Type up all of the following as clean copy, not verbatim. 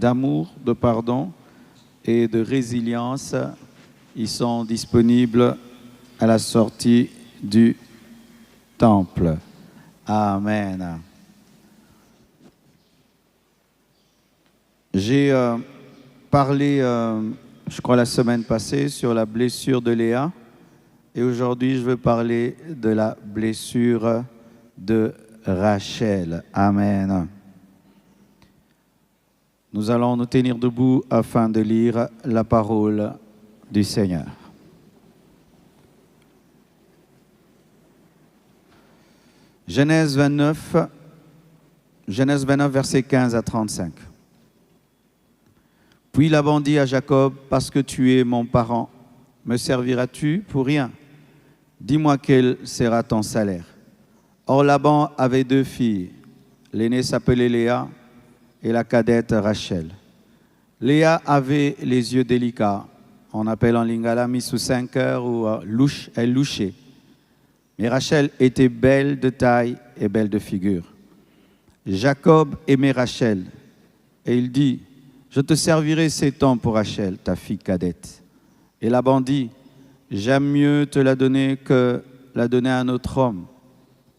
d'amour, de pardon et de résilience. Ils sont disponibles à la sortie du temple. Amen. J'ai parlé, je crois la semaine passée, sur la blessure de Léa. Et aujourd'hui, je veux parler de la blessure de Rachel. Amen. Nous allons nous tenir debout afin de lire la parole du Seigneur. Genèse 29, versets 15 à 35. Puis Laban dit à Jacob, « Parce que tu es mon parent, me serviras-tu pour rien? Dis-moi quel sera ton salaire. » Or Laban avait 2 filles. L'aînée s'appelait Léa et la cadette Rachel. Léa avait les yeux délicats. On appelle en lingala mis sous 5 heures ou elle louchait. Mais Rachel était belle de taille et belle de figure. Jacob aimait Rachel et il dit, « Je te servirai 7 ans pour Rachel, ta fille cadette. » Et Laban dit, « J'aime mieux te la donner que la donner à un autre homme.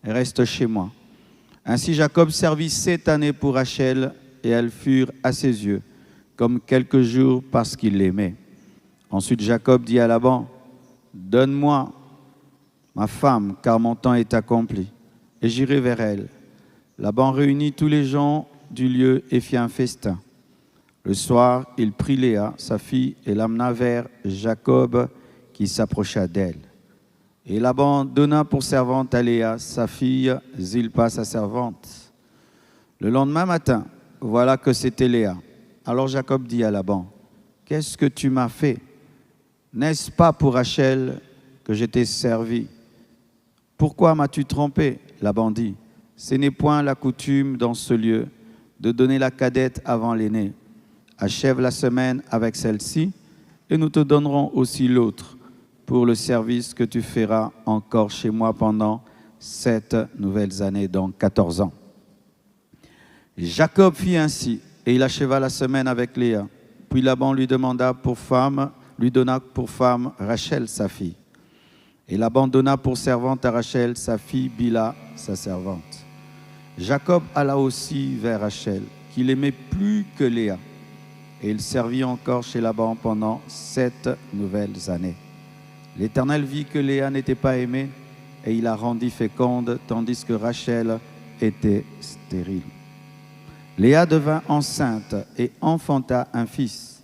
Reste chez moi. » Ainsi Jacob servit 7 années pour Rachel et elles furent à ses yeux comme quelques jours parce qu'il l'aimait. Ensuite Jacob dit à Laban, « Donne-moi ma femme, car mon temps est accompli, et j'irai vers elle. » Laban réunit tous les gens du lieu et fit un festin. Le soir, il prit Léa, sa fille, et l'amena vers Jacob, qui s'approcha d'elle. Et Laban donna pour servante à Léa, sa fille, Zilpa, sa servante. Le lendemain matin, voilà que c'était Léa. Alors Jacob dit à Laban, « Qu'est-ce que tu m'as fait? N'est-ce pas pour Rachel que je t'ai servi? Pourquoi m'as-tu trompé? » Laban dit, « Ce n'est point la coutume dans ce lieu de donner la cadette avant l'aînée. Achève la semaine avec celle-ci et nous te donnerons aussi l'autre pour le service que tu feras encore chez moi pendant 7 nouvelles années, donc 14 ans. » Jacob fit ainsi et il acheva la semaine avec Léa. Puis Laban lui donna pour femme Rachel, sa fille. Et Laban donna pour servante à Rachel sa fille Bila, sa servante. Jacob alla aussi vers Rachel, qu'il aimait plus que Léa. Et il servit encore chez Laban pendant 7 nouvelles années. L'Éternel vit que Léa n'était pas aimée, et il la rendit féconde, tandis que Rachel était stérile. Léa devint enceinte et enfanta un fils,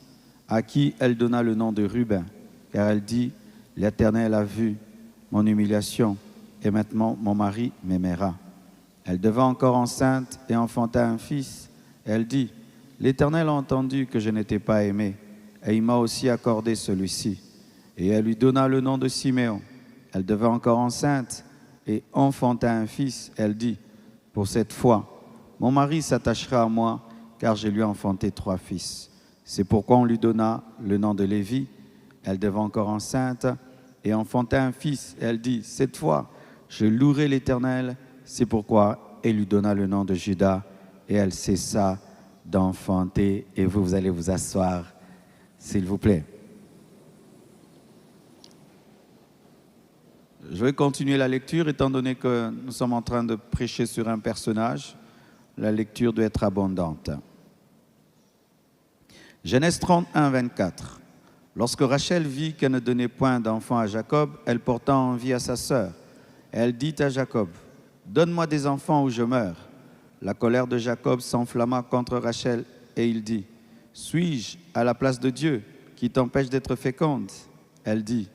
à qui elle donna le nom de Ruben, car elle dit, « L'Éternel a vu mon humiliation, et maintenant mon mari m'aimera. » Elle devint encore enceinte et enfanta un fils, et elle dit, « L'Éternel a entendu que je n'étais pas aimée, et il m'a aussi accordé celui-ci. » Et elle lui donna le nom de Siméon. Elle devint encore enceinte et enfanta un fils. Elle dit, « Pour cette fois, mon mari s'attachera à moi, car je lui ai enfanté 3 fils. » C'est pourquoi on lui donna le nom de Lévi. Elle devint encore enceinte et enfanta un fils. Elle dit, « Cette fois, je louerai l'Éternel. » C'est pourquoi elle lui donna le nom de Judas. Et elle cessa d'enfanter. Et vous allez vous asseoir, s'il vous plaît. Je vais continuer la lecture, étant donné que nous sommes en train de prêcher sur un personnage. La lecture doit être abondante. Genèse 31, 24. Lorsque Rachel vit qu'elle ne donnait point d'enfant à Jacob, elle porta envie à sa sœur. Elle dit à Jacob, « Donne-moi des enfants ou je meurs. » La colère de Jacob s'enflamma contre Rachel et il dit, « Suis-je à la place de Dieu qui t'empêche d'être féconde ?» Elle dit,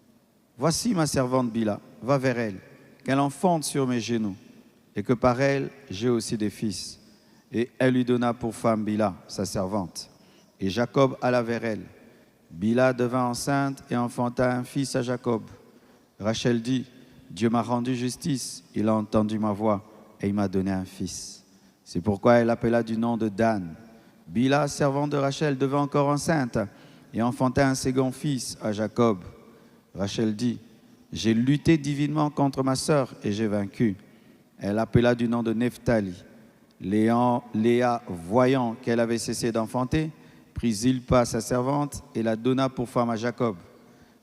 « Voici ma servante Bila, va vers elle, qu'elle enfante sur mes genoux, et que par elle j'ai aussi des fils. » Et elle lui donna pour femme Bila, sa servante. Et Jacob alla vers elle. Bila devint enceinte et enfanta un fils à Jacob. Rachel dit, « Dieu m'a rendu justice, il a entendu ma voix et il m'a donné un fils. » C'est pourquoi elle appela du nom de Dan. Bila, servante de Rachel, devint encore enceinte et enfanta un second fils à Jacob. Rachel dit, « J'ai lutté divinement contre ma sœur et j'ai vaincu. » Elle appela du nom de Nephtali. Léa, voyant qu'elle avait cessé d'enfanter, prit Zilpa, sa servante, et la donna pour femme à Jacob.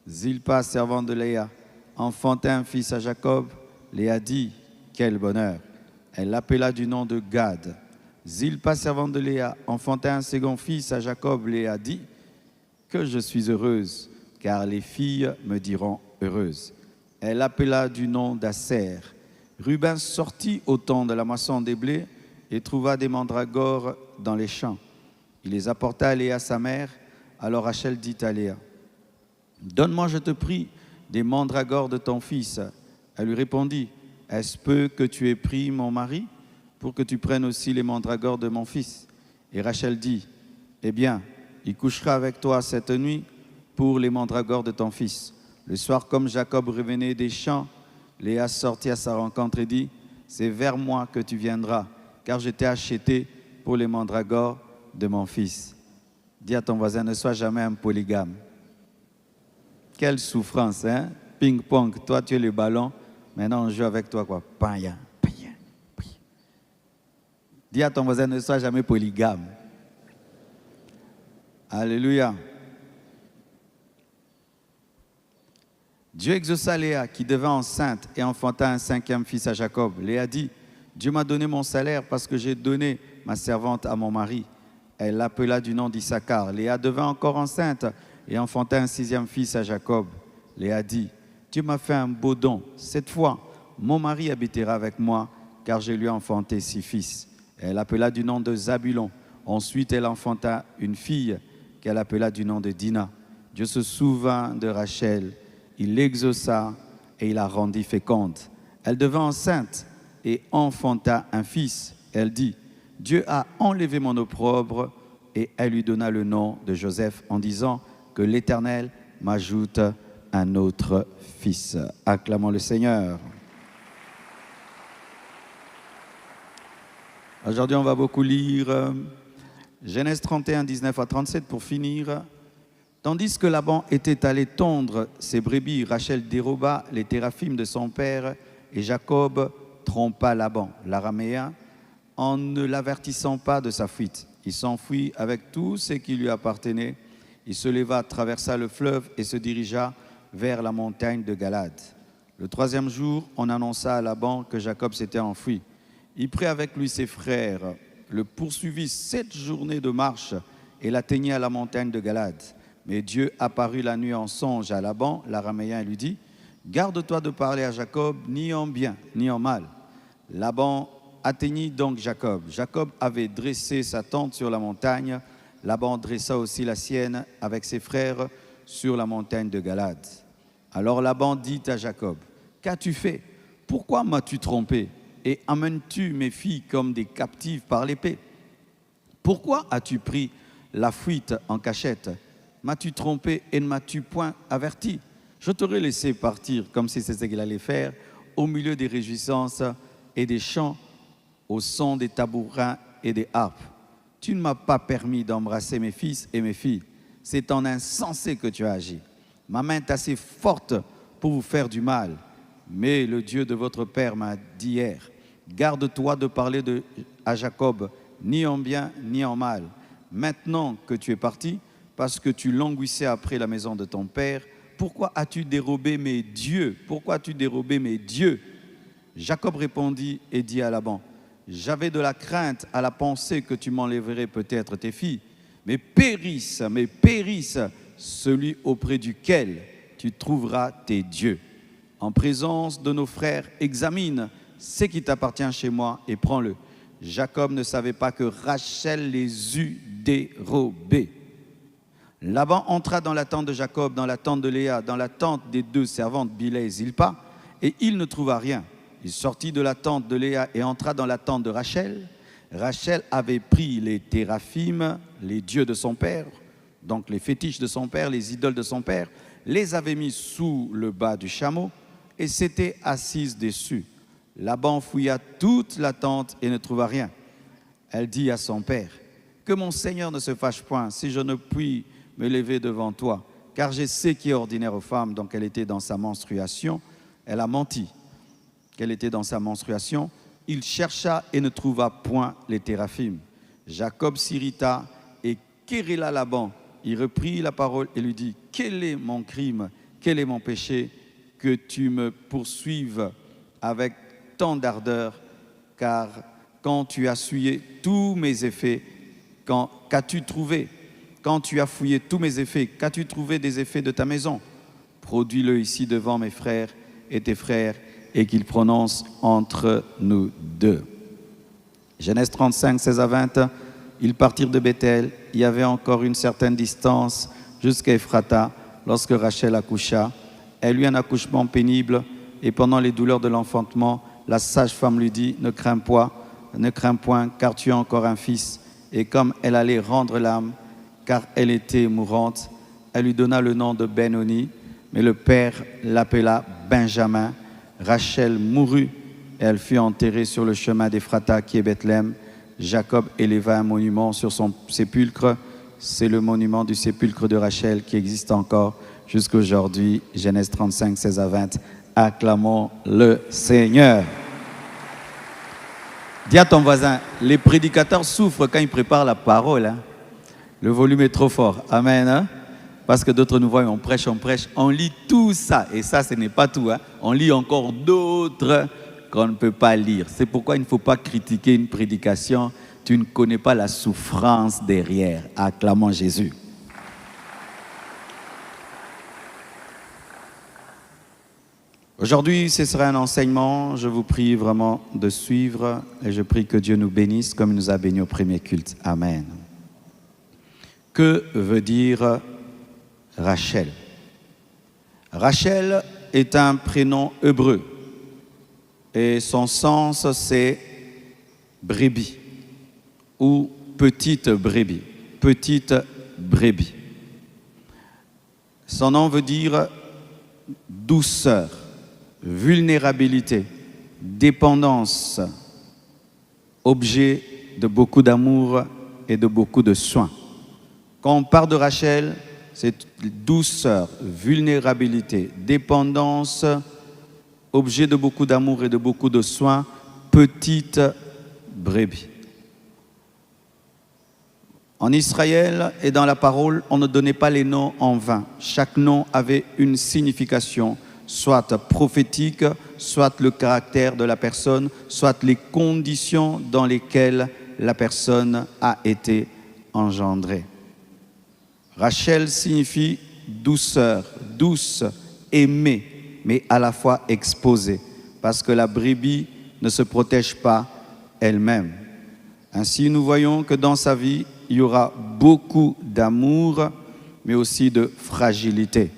Zilpa, servante de Léa, enfanta un fils à Jacob. Léa dit, quel bonheur! Elle l'appela du nom de Gad. Zilpa, servante de Léa, enfanta un second fils à Jacob. Léa dit, que je suis heureuse, car les filles me diront heureuse. Elle l'appela du nom d'Asser. Ruben sortit au temps de la moisson des blés et trouva des mandragores dans les champs. Il les apporta à Léa, sa mère. Alors Rachel dit à Léa, donne-moi, je te prie, des mandragores de ton fils. Elle lui répondit, est-ce peu que tu aies pris mon mari pour que tu prennes aussi les mandragores de mon fils? Et Rachel dit, eh bien, il couchera avec toi cette nuit pour les mandragores de ton fils. Le soir, comme Jacob revenait des champs, Léa sortit à sa rencontre et dit, c'est vers moi que tu viendras, car je t'ai acheté pour les mandragores de mon fils. Dis à ton voisin, ne sois jamais un polygame. Quelle souffrance, hein? Ping-pong, toi tu es le ballon, maintenant on joue avec toi, quoi. Paya, paya, paya. Dis à ton voisin, ne sois jamais polygame. Alléluia. Dieu exauça Léa, qui devint enceinte et enfanta un cinquième fils à Jacob. Léa dit, Dieu m'a donné mon salaire parce que j'ai donné ma servante à mon mari. Elle l'appela du nom d'Issachar. Léa devint encore enceinte et enfanta un sixième fils à Jacob. Léa dit, Dieu m'a fait un beau don. Cette fois, mon mari habitera avec moi, car je lui ai enfanté 6 fils. Elle l'appela du nom de Zabulon. Ensuite, elle enfanta une fille qu'elle appela du nom de Dina. Dieu se souvint de Rachel. Il l'exauça et il la rendit féconde. Elle devint enceinte et enfanta un fils. Elle dit, Dieu a enlevé mon opprobre, et elle lui donna le nom de Joseph en disant que l'Éternel m'ajoute un autre fils. Acclamons le Seigneur. Aujourd'hui, on va beaucoup lire Genèse 31, 19 à 37 pour finir. Tandis que Laban était allé tondre ses brebis, Rachel déroba les téraphimes de son père et Jacob trompa Laban, l'araméen, en ne l'avertissant pas de sa fuite. Il s'enfuit avec tout ce qui lui appartenait. Il se leva, traversa le fleuve et se dirigea vers la montagne de Galad. Le 3e jour, on annonça à Laban que Jacob s'était enfui. Il prit avec lui ses frères, le poursuivit 7 journées de marche et l'atteignit à la montagne de Galad. Mais Dieu apparut la nuit en songe à Laban, l'araméen, et lui dit, « Garde-toi de parler à Jacob, ni en bien, ni en mal. » Laban atteignit donc Jacob. Jacob avait dressé sa tente sur la montagne. Laban dressa aussi la sienne avec ses frères sur la montagne de Galad. Alors Laban dit à Jacob, « Qu'as-tu fait? Pourquoi m'as-tu trompé? Et amènes-tu mes filles comme des captives par l'épée? Pourquoi as-tu pris la fuite en cachette? M'as-tu trompé et ne m'as-tu point averti? Je t'aurais laissé partir comme si c'était ce qu'il allait faire, au milieu des réjouissances et des chants, au son des tabourins et des harpes. Tu ne m'as pas permis d'embrasser mes fils et mes filles. C'est en insensé que tu as agi. Ma main est assez forte pour vous faire du mal. Mais le Dieu de votre père m'a dit hier, garde-toi de parler à Jacob, ni en bien, ni en mal. Maintenant que tu es parti, parce que tu languissais après la maison de ton père, pourquoi as-tu dérobé mes dieux? Pourquoi as-tu dérobé mes dieux? Jacob répondit et dit à Laban, j'avais de la crainte à la pensée que tu m'enlèverais peut-être tes filles, mais périsse celui auprès duquel tu trouveras tes dieux. En présence de nos frères, examine ce qui t'appartient chez moi et prends-le. Jacob ne savait pas que Rachel les eût dérobés. Laban entra dans la tente de Jacob, dans la tente de Léa, dans la tente des 2 servantes Bilha et Zilpa, et il ne trouva rien. Il sortit de la tente de Léa et entra dans la tente de Rachel. Rachel avait pris les téraphimes, les dieux de son père, donc les fétiches de son père, les idoles de son père, les avait mis sous le bas du chameau et s'était assise dessus. Laban fouilla toute la tente et ne trouva rien. Elle dit à son père, que mon Seigneur ne se fâche point si je ne puis me lever devant toi, car je sais qui est ordinaire aux femmes, donc elle était dans sa menstruation, elle a menti, qu'elle était dans sa menstruation, Il chercha et ne trouva point les téraphim. Jacob s'irrita et querella Laban. Il reprit la parole et lui dit, « Quel est mon crime? Quel est mon péché que tu me poursuives avec tant d'ardeur? Car quand tu as souillé tous mes effets, qu'as-tu trouvé? Quand tu as fouillé tous mes effets, qu'as-tu trouvé des effets de ta maison? Produis-le ici devant mes frères et tes frères, et qu'ils prononcent entre nous deux. » Genèse 35, 16 à 20, ils partirent de Bethel. Il y avait encore une certaine distance jusqu'à Ephrata lorsque Rachel accoucha. Elle eut un accouchement pénible et pendant les douleurs de l'enfantement, la sage-femme lui dit, ne crains point, car tu as encore un fils. Et comme elle allait rendre l'âme, car elle était mourante, elle lui donna le nom de Ben-Oni, mais le père l'appela Benjamin. Rachel mourut et elle fut enterrée sur le chemin d'Ephrata qui est Bethléem. Jacob éleva un monument sur son sépulcre. C'est le monument du sépulcre de Rachel qui existe encore jusqu'à aujourd'hui. Genèse 35, 16 à 20. Acclamons le Seigneur. Dis à ton voisin, les prédicateurs souffrent quand ils préparent la parole. Hein. Le volume est trop fort. Amen. Hein? Parce que d'autres nous voient, on prêche, on lit tout ça. Et ça, ce n'est pas tout. Hein. On lit encore d'autres qu'on ne peut pas lire. C'est pourquoi il ne faut pas critiquer une prédication. Tu ne connais pas la souffrance derrière. Acclamons Jésus. Aujourd'hui, ce sera un enseignement. Je vous prie vraiment de suivre. Et je prie que Dieu nous bénisse comme il nous a bénis au premier culte. Amen. Que veut dire Rachel? Rachel est un prénom hébreu et son sens c'est brebis ou petite brebis, petite brebis. Son nom veut dire douceur, vulnérabilité, dépendance, objet de beaucoup d'amour et de beaucoup de soins. Quand on parle de Rachel, c'est douceur, vulnérabilité, dépendance, objet de beaucoup d'amour et de beaucoup de soins, petite brebis. En Israël et dans la parole, on ne donnait pas les noms en vain. Chaque nom avait une signification, soit prophétique, soit le caractère de la personne, soit les conditions dans lesquelles la personne a été engendrée. Rachel signifie douceur, douce, aimée, mais à la fois exposée, parce que la brebis ne se protège pas elle-même. Ainsi, nous voyons que dans sa vie, il y aura beaucoup d'amour, mais aussi de fragilité.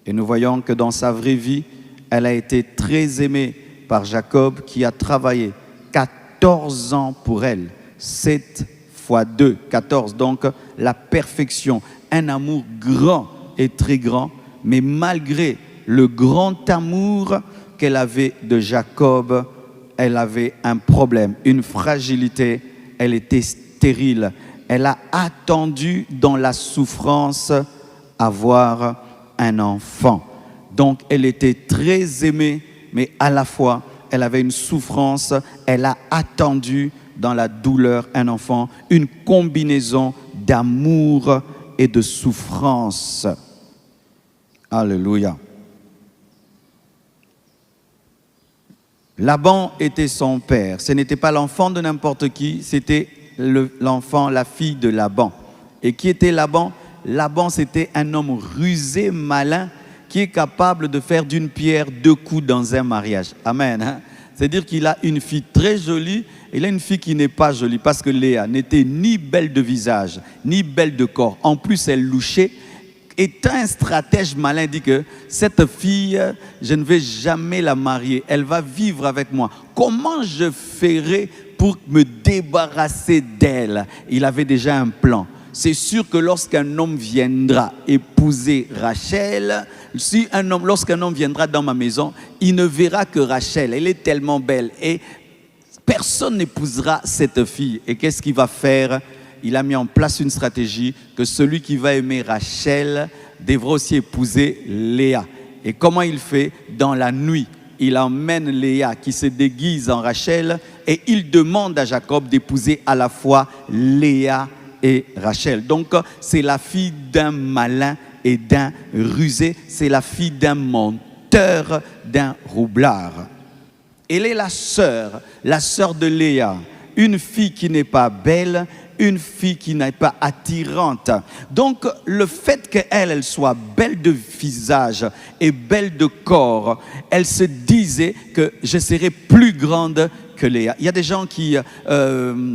Et nous voyons que dans sa vraie vie, elle a été très aimée par Jacob, qui a travaillé 14 ans pour elle. 7 fois 2, 14. Donc, la perfection. Un amour grand et très grand, mais malgré le grand amour qu'elle avait de Jacob, elle avait un problème, une fragilité, elle était stérile. Elle a attendu dans la souffrance avoir un enfant. Donc elle était très aimée, mais à la fois elle avait une souffrance, elle a attendu dans la douleur un enfant, une combinaison d'amour et de souffrance. Alléluia. Laban était son père. Ce n'était pas l'enfant de n'importe qui, c'était l'enfant, la fille de Laban. Et qui était Laban? Laban, c'était un homme rusé, malin, qui est capable de faire d'une pierre deux coups dans un mariage. Amen. Hein? C'est-à-dire qu'il a une fille très jolie, et il a une fille qui n'est pas jolie, parce que Léa n'était ni belle de visage, ni belle de corps. En plus, elle louchait. Et un stratège malin dit que cette fille, je ne vais jamais la marier. Elle va vivre avec moi. Comment je ferai pour me débarrasser d'elle? Il avait déjà un plan. C'est sûr que lorsqu'un homme viendra épouser Rachel, lorsqu'un homme viendra dans ma maison, il ne verra que Rachel. Elle est tellement belle et personne n'épousera cette fille. Et qu'est-ce qu'il va faire? Il a mis en place une stratégie que celui qui va aimer Rachel devra aussi épouser Léa. Et comment il fait? Dans la nuit, il emmène Léa qui se déguise en Rachel et il demande à Jacob d'épouser à la fois Léa et Rachel. Donc, c'est la fille d'un malin et d'un rusé, c'est la fille d'un menteur, d'un roublard. Elle est la sœur de Léa, une fille qui n'est pas belle, une fille qui n'est pas attirante. Donc, le fait qu'elle soit belle de visage et belle de corps, elle se disait que je serais plus grande que Léa. Il y a des gens qui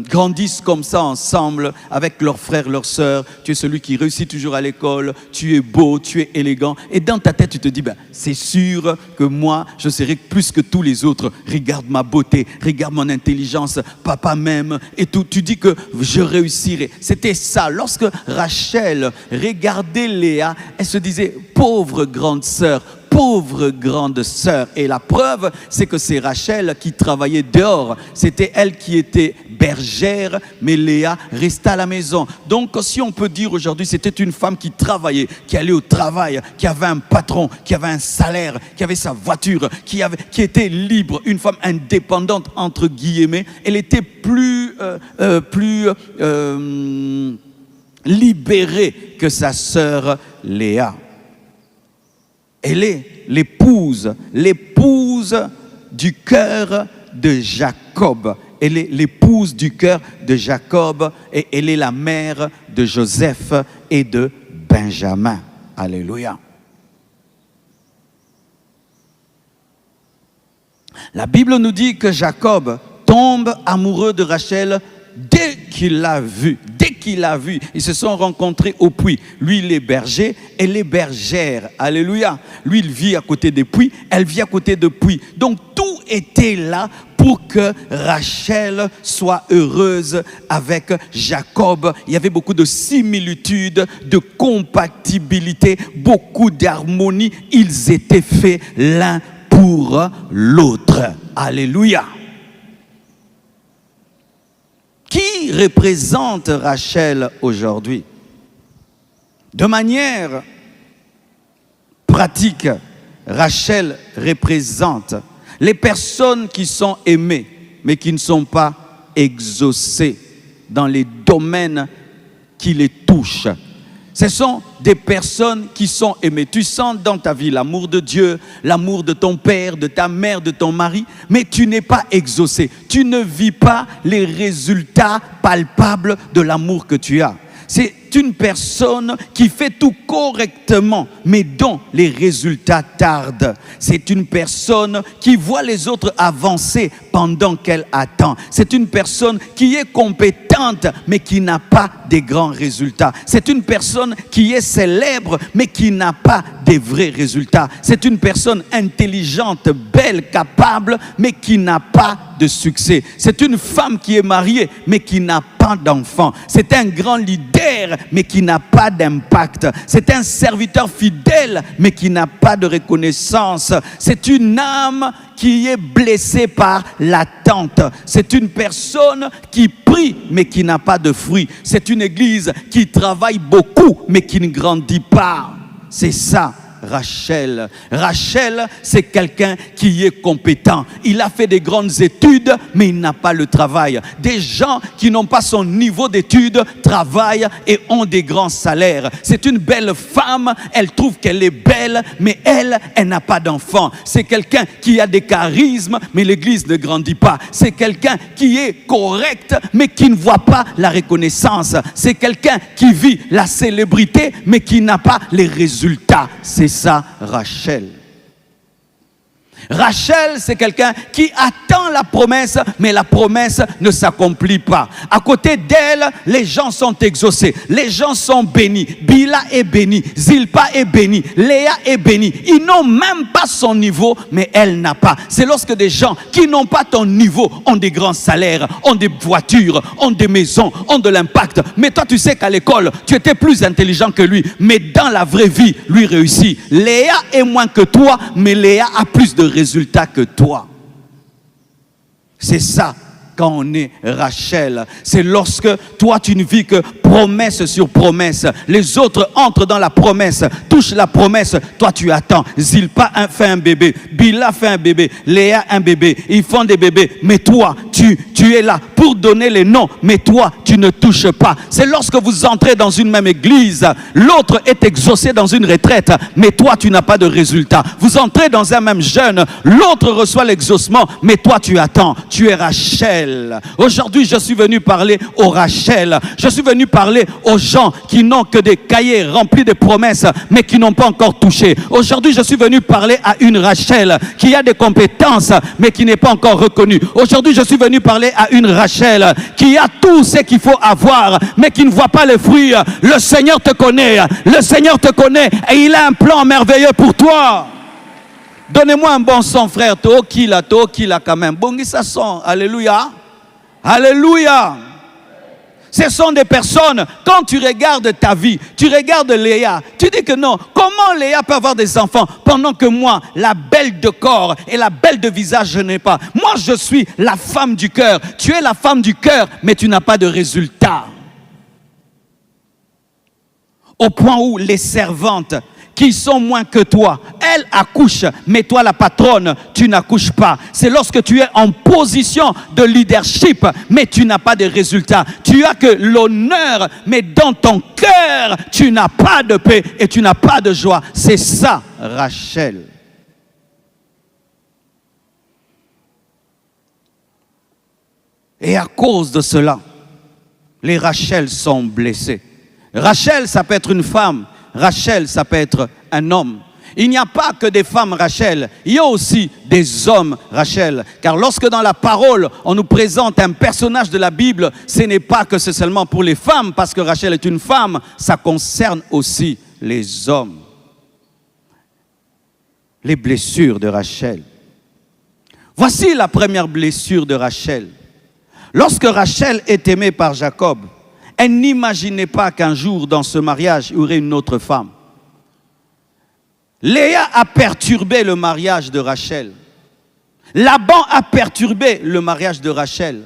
grandissent comme ça ensemble avec leurs frères, leurs sœurs. Tu es celui qui réussit toujours à l'école, tu es beau, tu es élégant. Et dans ta tête, tu te dis, ben, c'est sûr que moi, je serai plus que tous les autres. Regarde ma beauté, regarde mon intelligence, papa m'aime et tout. Tu dis que je réussirai. C'était ça. Lorsque Rachel regardait Léa, elle se disait, pauvre grande sœur, pauvre grande sœur. Et la preuve, c'est que c'est Rachel qui travaillait dehors. C'était elle qui était bergère, mais Léa resta à la maison. Donc, si on peut dire aujourd'hui, c'était une femme qui travaillait, qui allait au travail, qui avait un patron, qui avait un salaire, qui avait sa voiture, qui était libre, une femme indépendante, entre guillemets. Elle était plus libérée que sa sœur Léa. Elle est l'épouse du cœur de Jacob. Elle est l'épouse du cœur de Jacob et elle est la mère de Joseph et de Benjamin. Alléluia. La Bible nous dit que Jacob tombe amoureux de Rachel dès qu'il l'a vue. Ils se sont rencontrés au puits. Lui, il est berger, elle est bergère. Alléluia. Lui, il vit à côté des puits, elle vit à côté des puits. Donc, tout était là pour que Rachel soit heureuse avec Jacob. Il y avait beaucoup de similitudes, de compatibilité, beaucoup d'harmonie. Ils étaient faits l'un pour l'autre. Alléluia. Qui représente Rachel aujourd'hui? De manière pratique, Rachel représente les personnes qui sont aimées, mais qui ne sont pas exaucées dans les domaines qui les touchent. Ce sont des personnes qui sont aimées. Tu sens dans ta vie l'amour de Dieu, l'amour de ton père, de ta mère, de ton mari, mais tu n'es pas exaucé. Tu ne vis pas les résultats palpables de l'amour que tu as. C'est une personne qui fait tout correctement, mais dont les résultats tardent. C'est une personne qui voit les autres avancer pendant qu'elle attend. C'est une personne qui est compétente, mais qui n'a pas des grands résultats. C'est une personne qui est célèbre, mais qui n'a pas des vrais résultats. C'est une personne intelligente, belle, capable, mais qui n'a pas de succès. C'est une femme qui est mariée, mais qui n'a pas d'enfant. C'est un grand leader, mais qui n'a pas d'impact. C'est un serviteur fidèle, mais qui n'a pas de reconnaissance. C'est une âme qui est blessée par l'attente. C'est une personne qui prie, mais qui n'a pas de fruits. C'est une église qui travaille beaucoup, mais qui ne grandit pas. C'est ça. Rachel. Rachel, c'est quelqu'un qui est compétent. Il a fait des grandes études, mais il n'a pas le travail. Des gens qui n'ont pas son niveau d'études travaillent et ont des grands salaires. C'est une belle femme, elle trouve qu'elle est belle, mais elle n'a pas d'enfant. C'est quelqu'un qui a des charismes, mais l'église ne grandit pas. C'est quelqu'un qui est correct, mais qui ne voit pas la reconnaissance. C'est quelqu'un qui vit la célébrité, mais qui n'a pas les résultats. C'est ça, Rachel. Rachel, c'est quelqu'un qui attend la promesse, mais la promesse ne s'accomplit pas. À côté d'elle, les gens sont exaucés, les gens sont bénis. Bila est bénie, Zilpa est bénie, Léa est bénie. Ils n'ont même pas son niveau, mais elle n'a pas. C'est lorsque des gens qui n'ont pas ton niveau ont des grands salaires, ont des voitures, ont des maisons, ont de l'impact. Mais toi, tu sais qu'à l'école, tu étais plus intelligent que lui, mais dans la vraie vie, lui réussit. Léa est moins que toi, mais Léa a plus de résultats que toi. C'est ça quand on est Rachel. C'est lorsque toi tu ne vis que promesse sur promesse. Les autres entrent dans la promesse. touche la promesse, toi tu attends. Zilpa fait un bébé, Bila fait un bébé, Léa un bébé, ils font des bébés, mais toi tu es là pour donner les noms, mais toi tu ne touches pas. C'est lorsque vous entrez dans une même église, l'autre est exaucé dans une retraite, mais toi tu n'as pas de résultat. Vous entrez dans un même jeûne, l'autre reçoit l'exaucement, mais toi tu attends. Tu es Rachel. Aujourd'hui je suis venu parler aux Rachel. Je suis venu parler aux gens qui n'ont que des cahiers remplis de promesses, mais qui n'ont pas encore touché. Aujourd'hui je suis venu parler à une Rachel qui a des compétences, mais qui n'est pas encore reconnue. Aujourd'hui je suis venu parler à une Rachel qui a tout ce qu'il faut avoir, mais qui ne voit pas les fruits. Le Seigneur te connaît. Le Seigneur te connaît et il a un plan merveilleux pour toi. Donnez-moi un bon son, frère. Tookila quand même. Bongisa son. Alléluia. Alléluia. Ce sont des personnes, quand tu regardes ta vie, tu regardes Léa, tu dis que non, comment Léa peut avoir des enfants pendant que moi, la belle de corps et la belle de visage, je n'ai pas. Moi, je suis la femme du cœur. Tu es la femme du cœur, mais tu n'as pas de résultat. Au point où les servantes qui sont moins que toi, elles accouchent, mais toi la patronne, tu n'accouches pas. C'est lorsque tu es en position de leadership, mais tu n'as pas de résultats. Tu as que l'honneur, mais dans ton cœur, tu n'as pas de paix et tu n'as pas de joie. C'est ça, Rachel. Et à cause de cela, les Rachel sont blessés. Rachel, ça peut être une femme. Rachel, ça peut être un homme. Il n'y a pas que des femmes Rachel, il y a aussi des hommes Rachel. Car lorsque dans la parole, on nous présente un personnage de la Bible, ce n'est pas que c'est seulement pour les femmes, parce que Rachel est une femme, ça concerne aussi les hommes. Les blessures de Rachel. Voici la première blessure de Rachel. Lorsque Rachel est aimée par Jacob, elle n'imaginait pas qu'un jour, dans ce mariage, il y aurait une autre femme. Léa a perturbé le mariage de Rachel. Laban a perturbé le mariage de Rachel.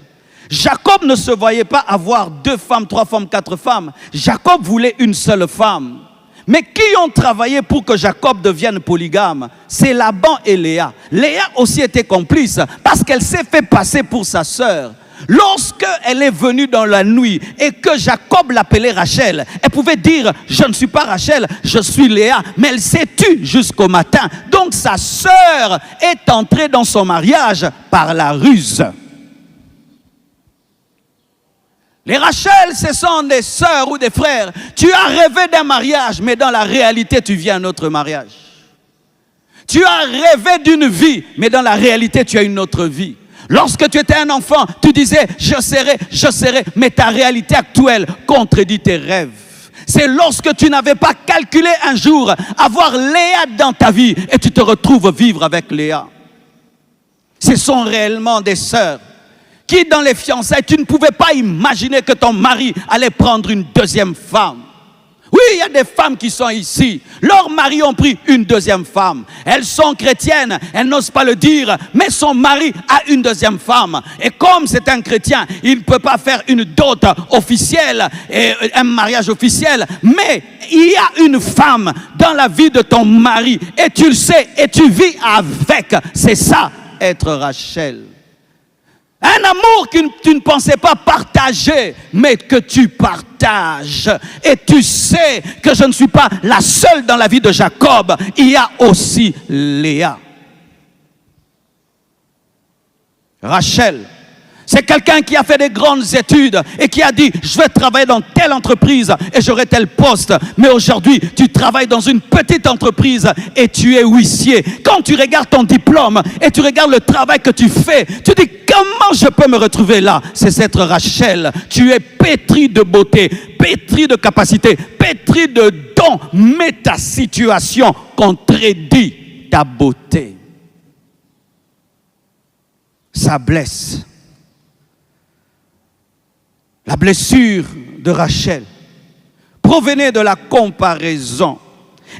Jacob ne se voyait pas avoir 2 femmes, 3 femmes, 4 femmes. Jacob voulait une seule femme. Mais qui ont travaillé pour que Jacob devienne polygame? C'est Laban et Léa. Léa aussi était complice parce qu'elle s'est fait passer pour sa sœur. Lorsque elle est venue dans la nuit et que Jacob l'appelait Rachel, elle pouvait dire « Je ne suis pas Rachel, je suis Léa », mais elle s'est tue jusqu'au matin. Donc sa sœur est entrée dans son mariage par la ruse. Les Rachel, ce sont des sœurs ou des frères. Tu as rêvé d'un mariage, mais dans la réalité, tu vis un autre mariage. Tu as rêvé d'une vie, mais dans la réalité, tu as une autre vie. Lorsque tu étais un enfant, tu disais « je serai », mais ta réalité actuelle contredit tes rêves. C'est lorsque tu n'avais pas calculé un jour avoir Léa dans ta vie et tu te retrouves vivre avec Léa. Ce sont réellement des sœurs qui, dans les fiançailles, tu ne pouvais pas imaginer que ton mari allait prendre une deuxième femme. Oui, il y a des femmes qui sont ici. Leurs maris ont pris une deuxième femme. Elles sont chrétiennes, elles n'osent pas le dire, mais son mari a une deuxième femme. Et comme c'est un chrétien, il ne peut pas faire une dot officielle, et un mariage officiel. Mais il y a une femme dans la vie de ton mari, et tu le sais, et tu vis avec. C'est ça, être Rachel. Un amour que tu ne pensais pas partager, mais que tu partages. Et tu sais que je ne suis pas la seule dans la vie de Jacob. Il y a aussi Léa. Rachel, c'est quelqu'un qui a fait des grandes études et qui a dit « je vais travailler dans telle entreprise et j'aurai tel poste ». Mais aujourd'hui, tu travailles dans une petite entreprise et tu es huissier. Quand tu regardes ton diplôme et tu regardes le travail que tu fais, tu dis « comment je peux me retrouver là ?» C'est cette Rachel. Tu es pétri de beauté, pétri de capacité, pétri de dons, mais ta situation contredit ta beauté. Ça blesse. La blessure de Rachel provenait de la comparaison.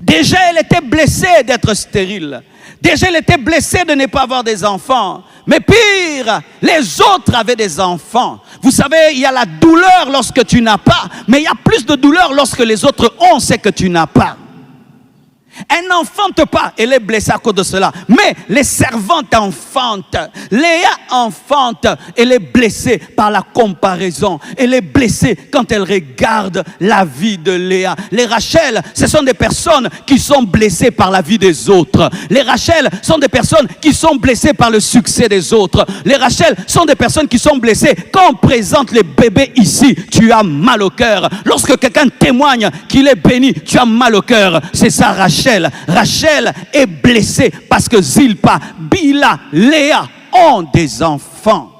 Déjà, elle était blessée d'être stérile. Déjà, elle était blessée de ne pas avoir des enfants. Mais pire, les autres avaient des enfants. Vous savez, il y a la douleur lorsque tu n'as pas, mais il y a plus de douleur lorsque les autres ont ce que tu n'as pas. Elle n'enfante pas, elle est blessée à cause de cela. Mais les servantes enfantent. Léa enfante, elle est blessée par la comparaison. Elle est blessée quand elle regarde la vie de Léa. Les Rachel, ce sont des personnes qui sont blessées par la vie des autres. Les Rachel sont des personnes qui sont blessées par le succès des autres. Les Rachel sont des personnes qui sont blessées. Quand on présente les bébés ici, tu as mal au cœur. Lorsque quelqu'un témoigne qu'il est béni, tu as mal au cœur. C'est ça Rachel. Rachel est blessée parce que Zilpa, Bila, Léa ont des enfants.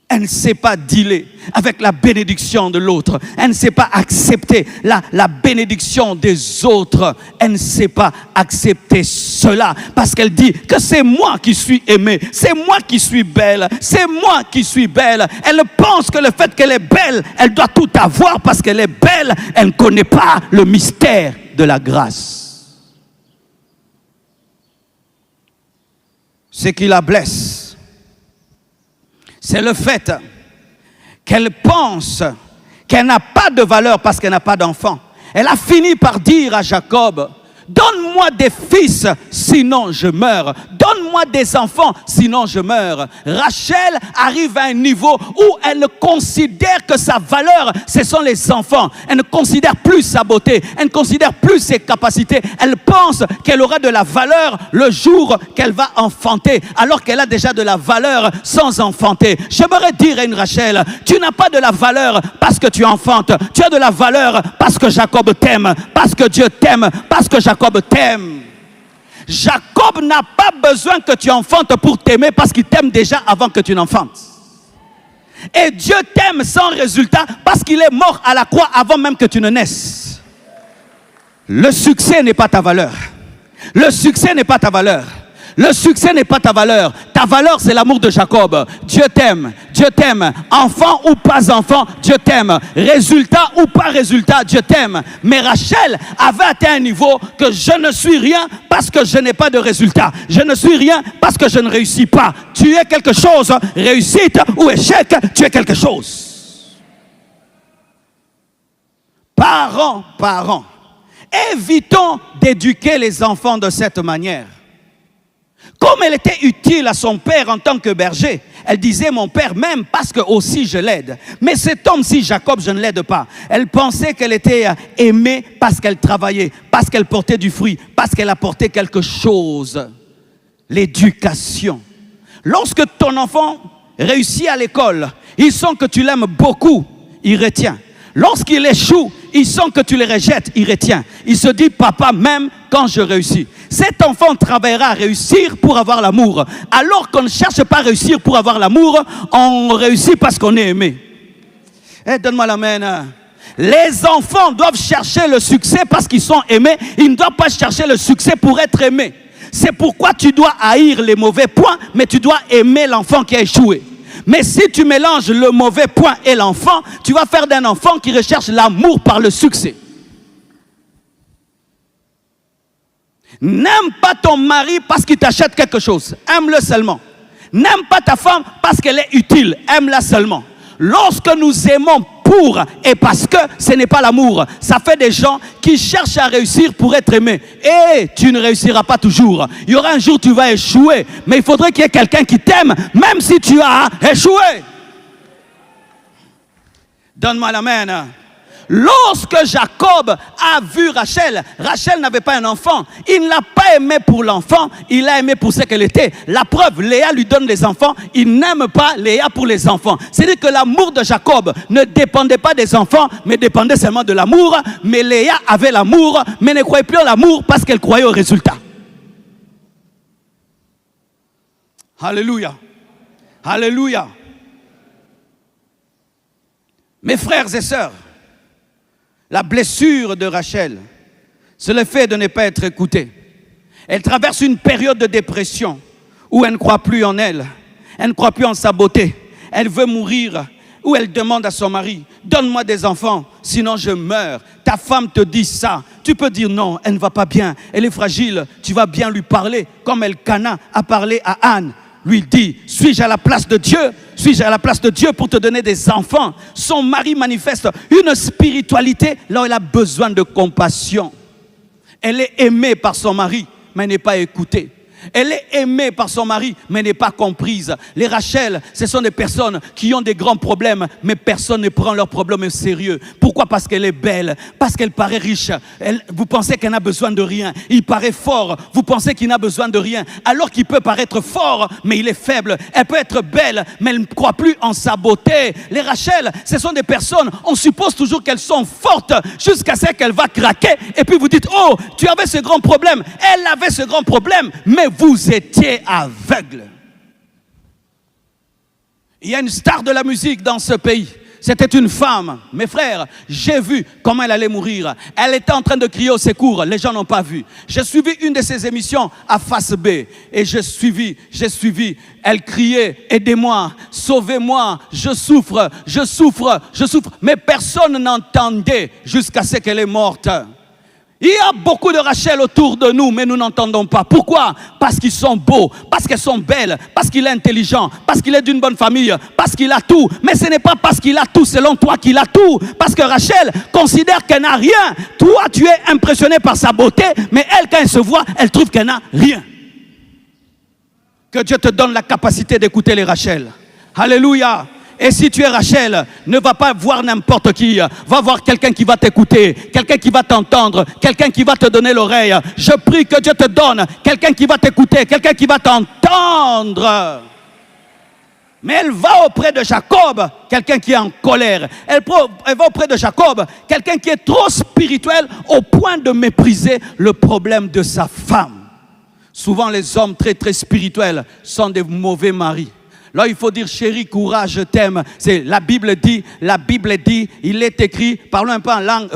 Elle ne sait pas dealer avec la bénédiction de l'autre. Elle ne sait pas accepter la bénédiction des autres. Elle ne sait pas accepter cela parce qu'elle dit que c'est moi qui suis aimée, c'est moi qui suis belle, c'est moi qui suis belle. Elle pense que le fait qu'elle est belle, elle doit tout avoir parce qu'elle est belle. Elle ne connaît pas le mystère de la grâce. Ce qui la blesse, c'est le fait qu'elle pense qu'elle n'a pas de valeur parce qu'elle n'a pas d'enfant. Elle a fini par dire à Jacob, donne-moi des fils, sinon je meurs. Donne-moi des enfants, sinon je meurs. Rachel arrive à un niveau où elle ne considère que sa valeur, ce sont les enfants. Elle ne considère plus sa beauté, elle ne considère plus ses capacités. Elle pense qu'elle aura de la valeur le jour qu'elle va enfanter, alors qu'elle a déjà de la valeur sans enfanter. J'aimerais dire à une Rachel, tu n'as pas de la valeur parce que tu enfantes. Tu as de la valeur parce que Jacob t'aime, parce que Dieu t'aime, parce que Jacob t'aime. Jacob n'a pas besoin que tu enfantes pour t'aimer parce qu'il t'aime déjà avant que tu n'enfantes. Et Dieu t'aime sans résultat parce qu'il est mort à la croix avant même que tu ne naisses. Le succès n'est pas ta valeur. Le succès n'est pas ta valeur. Le succès n'est pas ta valeur. Ta valeur, c'est l'amour de Jacob. Dieu t'aime. Dieu t'aime. Enfant ou pas enfant, Dieu t'aime. Résultat ou pas résultat, Dieu t'aime. Mais Rachel avait atteint un niveau que je ne suis rien parce que je n'ai pas de résultat. Je ne suis rien parce que je ne réussis pas. Tu es quelque chose. Réussite ou échec, tu es quelque chose. Parents, évitons d'éduquer les enfants de cette manière. Comme elle était utile à son père en tant que berger, elle disait, mon père m'aime parce que aussi je l'aide. Mais cet homme-ci, Jacob, je ne l'aide pas. Elle pensait qu'elle était aimée parce qu'elle travaillait, parce qu'elle portait du fruit, parce qu'elle apportait quelque chose. L'éducation. Lorsque ton enfant réussit à l'école, il sent que tu l'aimes beaucoup, il retient. Lorsqu'il échoue, il sent que tu le rejettes, il retient. Il se dit, papa m'aime quand je réussis. Cet enfant travaillera à réussir pour avoir l'amour. Alors qu'on ne cherche pas à réussir pour avoir l'amour, on réussit parce qu'on est aimé. Donne-moi l'amen. Les enfants doivent chercher le succès parce qu'ils sont aimés. Ils ne doivent pas chercher le succès pour être aimés. C'est pourquoi tu dois haïr les mauvais points, mais tu dois aimer l'enfant qui a échoué. Mais si tu mélanges le mauvais point et l'enfant, tu vas faire d'un enfant qui recherche l'amour par le succès. N'aime pas ton mari parce qu'il t'achète quelque chose. Aime-le seulement. N'aime pas ta femme parce qu'elle est utile. Aime-la seulement. Lorsque nous aimons pour et parce que, ce n'est pas l'amour. Ça fait des gens qui cherchent à réussir pour être aimés. Et tu ne réussiras pas toujours. Il y aura un jour où tu vas échouer. Mais il faudrait qu'il y ait quelqu'un qui t'aime, même si tu as échoué. Donne-moi l'amen. Lorsque Jacob a vu Rachel, Rachel n'avait pas un enfant. Il ne l'a pas aimé pour l'enfant, il l'a aimé pour ce qu'elle était. La preuve, Léa lui donne les enfants, il n'aime pas Léa pour les enfants. C'est-à-dire que l'amour de Jacob ne dépendait pas des enfants, mais dépendait seulement de l'amour. Mais Léa avait l'amour, mais ne croyait plus en l'amour parce qu'elle croyait au résultat. Alléluia. Alléluia. Mes frères et sœurs, la blessure de Rachel, c'est le fait de ne pas être écoutée. Elle traverse une période de dépression où elle ne croit plus en elle. Elle ne croit plus en sa beauté. Elle veut mourir. Où elle demande à son mari, donne-moi des enfants, sinon je meurs. Ta femme te dit ça. Tu peux dire non, elle ne va pas bien. Elle est fragile. Tu vas bien lui parler comme Elkana a parlé à Anne. Lui dit, suis-je à la place de Dieu? Suis-je à la place de Dieu pour te donner des enfants? Son mari manifeste une spiritualité là où il a besoin de compassion. Elle est aimée par son mari, mais n'est pas écoutée. Elle est aimée par son mari, mais n'est pas comprise. Les Rachel, ce sont des personnes qui ont des grands problèmes, mais personne ne prend leurs problèmes au sérieux. Pourquoi? Parce qu'elle est belle, parce qu'elle paraît riche. Vous pensez qu'elle n'a besoin de rien. Il paraît fort, vous pensez qu'il n'a besoin de rien. Alors qu'il peut paraître fort, mais il est faible. Elle peut être belle, mais elle ne croit plus en sa beauté. Les Rachel, ce sont des personnes, on suppose toujours qu'elles sont fortes, jusqu'à ce qu'elle va craquer. Et puis vous dites, oh, tu avais ce grand problème. Elle avait ce grand problème, mais vous étiez aveugle. Il y a une star de la musique dans ce pays. C'était une femme. Mes frères, j'ai vu comment elle allait mourir. Elle était en train de crier au secours. Les gens n'ont pas vu. J'ai suivi une de ses émissions à Face B. Et j'ai suivi. Elle criait, aidez-moi, sauvez-moi, je souffre. Mais personne n'entendait jusqu'à ce qu'elle est morte. Il y a beaucoup de Rachel autour de nous, mais nous n'entendons pas. Pourquoi? Parce qu'ils sont beaux, parce qu'elles sont belles, parce qu'il est intelligent, parce qu'il est d'une bonne famille, parce qu'il a tout. Mais ce n'est pas parce qu'il a tout, selon toi, qu'il a tout. Parce que Rachel considère qu'elle n'a rien. Toi, tu es impressionné par sa beauté, mais elle, quand elle se voit, elle trouve qu'elle n'a rien. Que Dieu te donne la capacité d'écouter les Rachel. Alléluia. Et si tu es Rachel, ne va pas voir n'importe qui. Va voir quelqu'un qui va t'écouter, quelqu'un qui va t'entendre, quelqu'un qui va te donner l'oreille. Je prie que Dieu te donne quelqu'un qui va t'écouter, quelqu'un qui va t'entendre. Mais elle va auprès de Jacob, quelqu'un qui est en colère. Elle va auprès de Jacob, quelqu'un qui est trop spirituel au point de mépriser le problème de sa femme. Souvent les hommes très très spirituels sont des mauvais maris. Là, il faut dire, chérie, courage, je t'aime. C'est la Bible dit, il est écrit, parlons un peu en langue.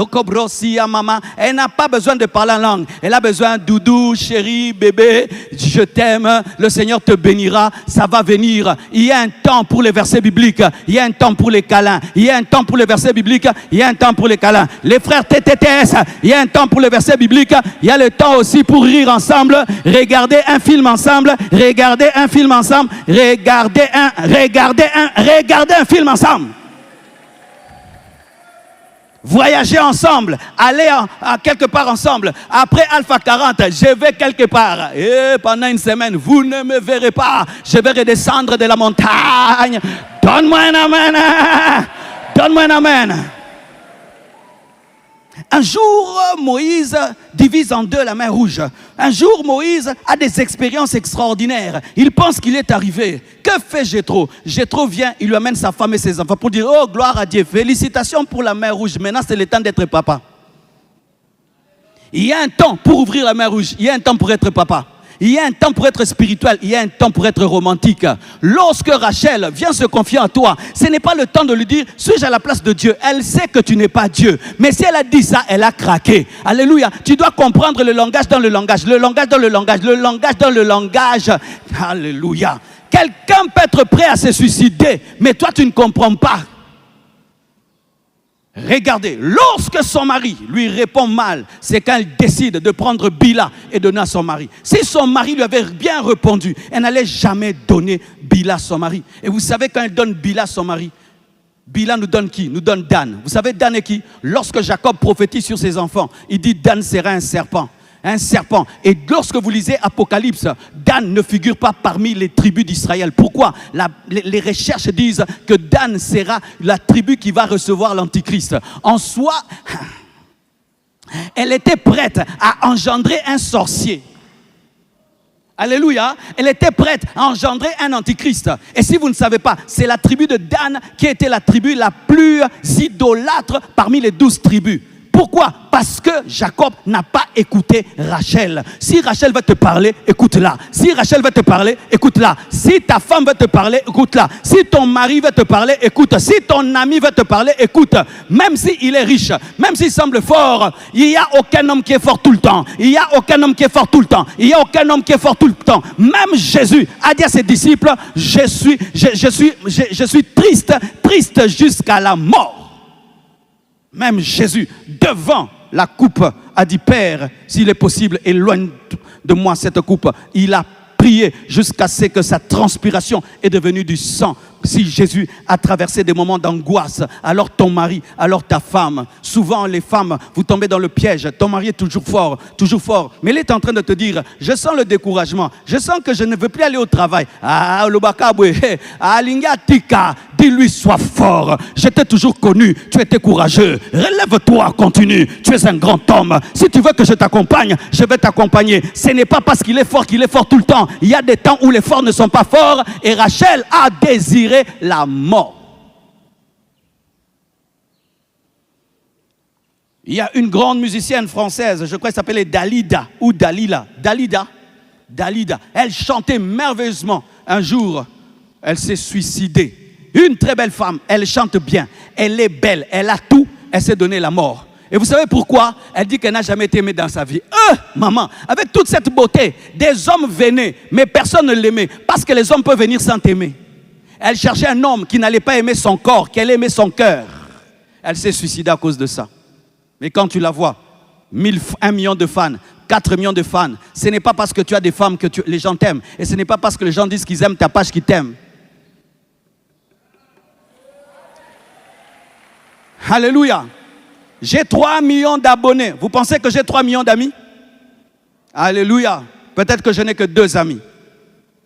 Elle n'a pas besoin de parler en langue. Elle a besoin, doudou, chérie, bébé, je t'aime, le Seigneur te bénira, ça va venir. Il y a un temps pour les versets bibliques, il y a un temps pour les câlins, il y a un temps pour les versets bibliques, il y a un temps pour les câlins. Les frères TTTS, il y a un temps pour les versets bibliques, il y a le temps aussi pour rire ensemble, regarder un film ensemble, regarder un film ensemble. Regardez un film ensemble. Voyager ensemble, aller à quelque part ensemble. Après Alpha 40, je vais quelque part. Et pendant une semaine, vous ne me verrez pas. Je vais redescendre de la montagne. Donne-moi un amen. Donne-moi un amen. Un jour, Moïse divise en deux la mer Rouge. Un jour, Moïse a des expériences extraordinaires. Il pense qu'il est arrivé. Que fait Jéthro? Jéthro vient, il lui amène sa femme et ses enfants pour dire, oh, gloire à Dieu, félicitations pour la mer Rouge. Maintenant, c'est le temps d'être papa. Il y a un temps pour ouvrir la mer Rouge. Il y a un temps pour être papa. Il y a un temps pour être spirituel, il y a un temps pour être romantique. Lorsque Rachel vient se confier à toi, ce n'est pas le temps de lui dire, suis-je à la place de Dieu? Elle sait que tu n'es pas Dieu. Mais si elle a dit ça, elle a craqué. Alléluia. Tu dois comprendre le langage dans le langage, le langage dans le langage, le langage dans le langage. Alléluia. Quelqu'un peut être prêt à se suicider, mais toi tu ne comprends pas. Regardez, lorsque son mari lui répond mal, c'est quand elle décide de prendre Bila et donner à son mari. Si son mari lui avait bien répondu, elle n'allait jamais donner Bila à son mari. Et vous savez, quand elle donne Bila à son mari, Bila nous donne qui? Nous donne Dan. Vous savez Dan est qui? Lorsque Jacob prophétise sur ses enfants, il dit Dan sera un serpent. Un serpent. Et lorsque vous lisez Apocalypse, Dan ne figure pas parmi les tribus d'Israël. Pourquoi? Les recherches disent que Dan sera la tribu qui va recevoir l'Antichrist. En soi, elle était prête à engendrer un sorcier. Alléluia. Elle était prête à engendrer un antichrist. Et si vous ne savez pas, c'est la tribu de Dan qui était la tribu la plus idolâtre parmi les 12 tribus. Pourquoi? Parce que Jacob n'a pas écouté Rachel. Si Rachel veut te parler, écoute-la. Si Rachel veut te parler, écoute-la. Si ta femme veut te parler, écoute-la. Si ton mari veut te parler, écoute. Si ton ami veut te parler, écoute. Même s'il est riche, même s'il semble fort, il n'y a aucun homme qui est fort tout le temps. Il n'y a aucun homme qui est fort tout le temps. Il n'y a aucun homme qui est fort tout le temps. Même Jésus a dit à ses disciples, je suis triste jusqu'à la mort. Même Jésus, devant la coupe, a dit, Père, s'il est possible, éloigne de moi cette coupe. Il a prié jusqu'à ce que sa transpiration est devenue du sang Si Jésus a traversé des moments d'angoisse, alors ton mari, alors ta femme, souvent les femmes, vous tombez dans le piège, ton mari est toujours fort, mais il est en train de te dire, je sens le découragement, je sens que je ne veux plus aller au travail. Ah, dis-lui, sois fort, je t'ai toujours connu, tu étais courageux, relève-toi, continue, tu es un grand homme. Si tu veux que je t'accompagne, je vais t'accompagner. Ce n'est pas parce qu'il est fort tout le temps. Il y a des temps où les forts ne sont pas forts, et Rachel a désiré la mort. Il y a une grande musicienne française, je crois qu'elle s'appelait Dalida ou Dalila. Dalida. Elle chantait merveilleusement. Un jour, elle s'est suicidée. Une très belle femme, elle chante bien, elle est belle, elle a tout, elle s'est donné la mort. Et vous savez pourquoi? Elle dit qu'elle n'a jamais été aimée dans sa vie. Maman, avec toute cette beauté, des hommes venaient, mais personne ne l'aimait, parce que les hommes peuvent venir sans t'aimer. Elle cherchait un homme qui n'allait pas aimer son corps, qui allait aimer son cœur. Elle s'est suicidée à cause de ça. Mais quand tu la vois, 1 million de fans, 4 millions de fans, ce n'est pas parce que tu as des femmes que les gens t'aiment. Et ce n'est pas parce que les gens disent qu'ils aiment ta page qu'ils t'aiment. Alléluia. J'ai 3 millions d'abonnés. Vous pensez que j'ai 3 millions d'amis? Alléluia. Peut-être que je n'ai que 2 amis.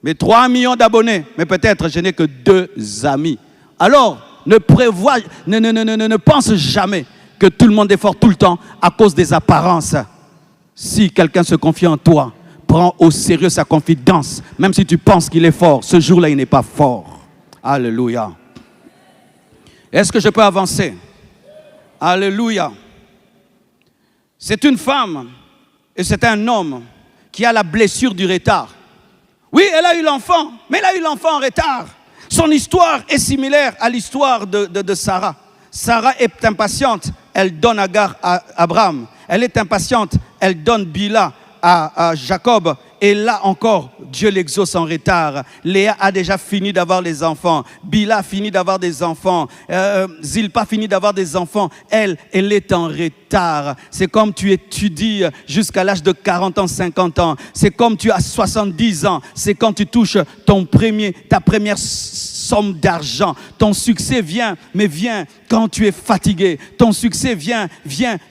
Mais 3 millions d'abonnés, mais peut-être je n'ai que 2 amis. Alors, ne pense jamais que tout le monde est fort tout le temps à cause des apparences. Si quelqu'un se confie en toi, prends au sérieux sa confidence. Même si tu penses qu'il est fort, ce jour-là, il n'est pas fort. Alléluia. Est-ce que je peux avancer? Alléluia. C'est une femme et c'est un homme qui a la blessure du retard. Oui, elle a eu l'enfant, mais elle a eu l'enfant en retard. Son histoire est similaire à l'histoire de Sarah. Sarah est impatiente, elle donne Agar à Abraham. Elle est impatiente, elle donne Bila à Jacob. Et là encore, Dieu l'exauce en retard. Léa a déjà fini d'avoir les enfants. Bila a fini d'avoir des enfants. Zilpa a fini d'avoir des enfants. Elle est en retard. C'est comme tu étudies jusqu'à l'âge de 40 ans, 50 ans. C'est comme tu as 70 ans. C'est quand tu touches ta première somme d'argent. Ton succès vient, mais vient quand tu es fatigué. Ton succès vient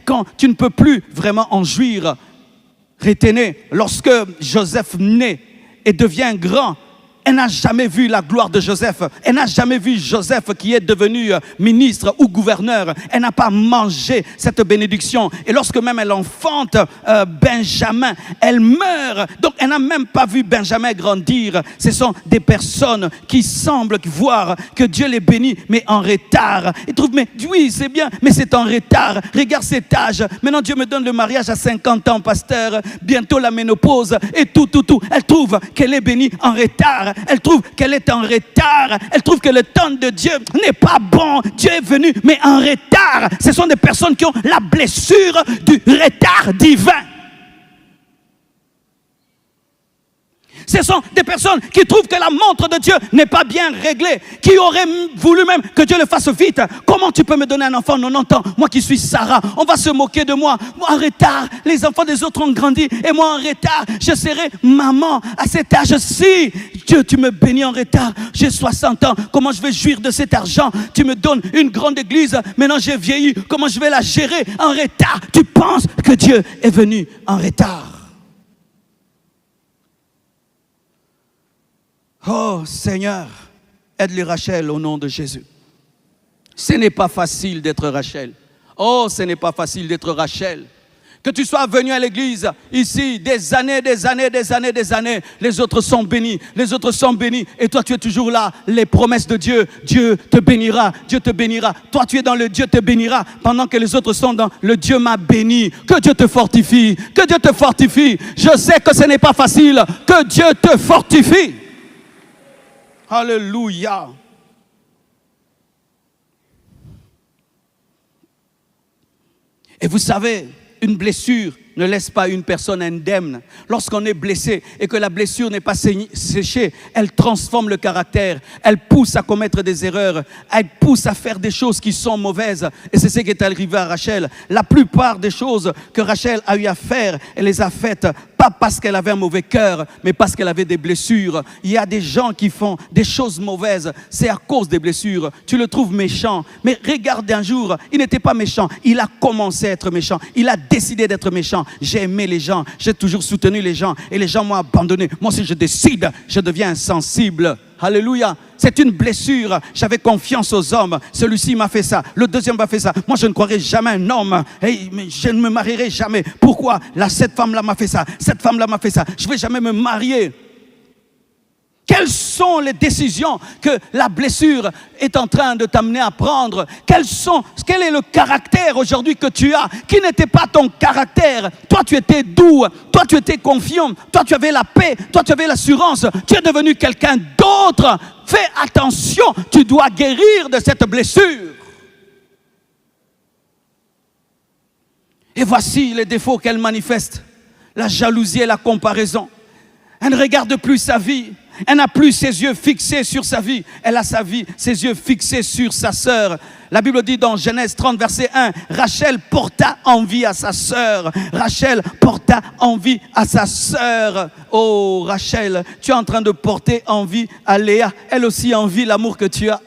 quand tu ne peux plus vraiment en jouir. Retenez, lorsque Joseph naît et devient grand, elle n'a jamais vu la gloire de Joseph. Elle n'a jamais vu Joseph qui est devenu ministre ou gouverneur. Elle n'a pas mangé cette bénédiction. Et lorsque même elle enfante Benjamin, elle meurt. Donc elle n'a même pas vu Benjamin grandir. Ce sont des personnes qui semblent voir que Dieu les bénit, mais en retard. Ils trouvent, mais oui, c'est bien, mais c'est en retard. Regarde cet âge. Maintenant Dieu me donne le mariage à 50 ans, pasteur. Bientôt la ménopause et tout. Elle trouve qu'elle est bénie en retard. Elle trouve qu'elle est en retard. Elle trouve que le temps de Dieu n'est pas bon. Dieu est venu, mais en retard. Ce sont des personnes qui ont la blessure du retard divin. Ce sont des personnes qui trouvent que la montre de Dieu n'est pas bien réglée, qui auraient voulu même que Dieu le fasse vite. Comment tu peux me donner un enfant 90 ans, moi qui suis Sarah? On va se moquer de moi. Moi en retard, les enfants des autres ont grandi et moi en retard, je serai maman à cet âge-ci. Dieu, tu me bénis en retard, j'ai 60 ans, comment je vais jouir de cet argent? Tu me donnes une grande église, maintenant j'ai vieilli, comment je vais la gérer en retard? Tu penses que Dieu est venu en retard? Oh Seigneur, aide-les Rachel au nom de Jésus. Ce n'est pas facile d'être Rachel. Oh, ce n'est pas facile d'être Rachel. Que tu sois venu à l'église ici des années, les autres sont bénis, et toi tu es toujours là, les promesses de Dieu, Dieu te bénira. Toi tu es dans le Dieu te bénira, pendant que les autres sont dans le Dieu m'a béni. Que Dieu te fortifie, Je sais que ce n'est pas facile, que Dieu te fortifie. Alléluia. Et vous savez, une blessure ne laisse pas une personne indemne. Lorsqu'on est blessé et que la blessure n'est pas séchée, elle transforme le caractère, elle pousse à commettre des erreurs, elle pousse à faire des choses qui sont mauvaises. Et c'est ce qui est arrivé à Rachel. La plupart des choses que Rachel a eu à faire, elle les a faites pas parce qu'elle avait un mauvais cœur, mais parce qu'elle avait des blessures. Il y a des gens qui font des choses mauvaises, c'est à cause des blessures. Tu le trouves méchant, mais regarde un jour, il n'était pas méchant, il a commencé à être méchant, il a décidé d'être méchant. J'ai aimé les gens, j'ai toujours soutenu les gens, et les gens m'ont abandonné. Moi, si je décide, je deviens insensible. Alléluia, c'est une blessure. J'avais confiance aux hommes. Celui-ci m'a fait ça, le deuxième m'a fait ça. Moi, je ne croirais jamais un homme. Hey, je ne me marierai jamais. Pourquoi? Cette femme-là m'a fait ça, cette femme-là m'a fait ça. Je ne vais jamais me marier. Quelles sont les décisions que la blessure est en train de t'amener à prendre? Quel est le caractère aujourd'hui que tu as, qui n'était pas ton caractère? Toi, tu étais doux, toi, tu étais confiant, toi, tu avais la paix, toi, tu avais l'assurance. Tu es devenu quelqu'un d'autre. Fais attention, tu dois guérir de cette blessure. Et voici les défauts qu'elle manifeste. La jalousie et la comparaison. Elle ne regarde plus sa vie. Elle n'a plus ses yeux fixés sur sa vie. Elle a ses yeux fixés sur sa sœur. La Bible dit dans Genèse 30, verset 1, Rachel porta envie à sa sœur. Rachel porta envie à sa sœur. Oh Rachel, tu es en train de porter envie à Léa. Elle aussi envie l'amour que tu as.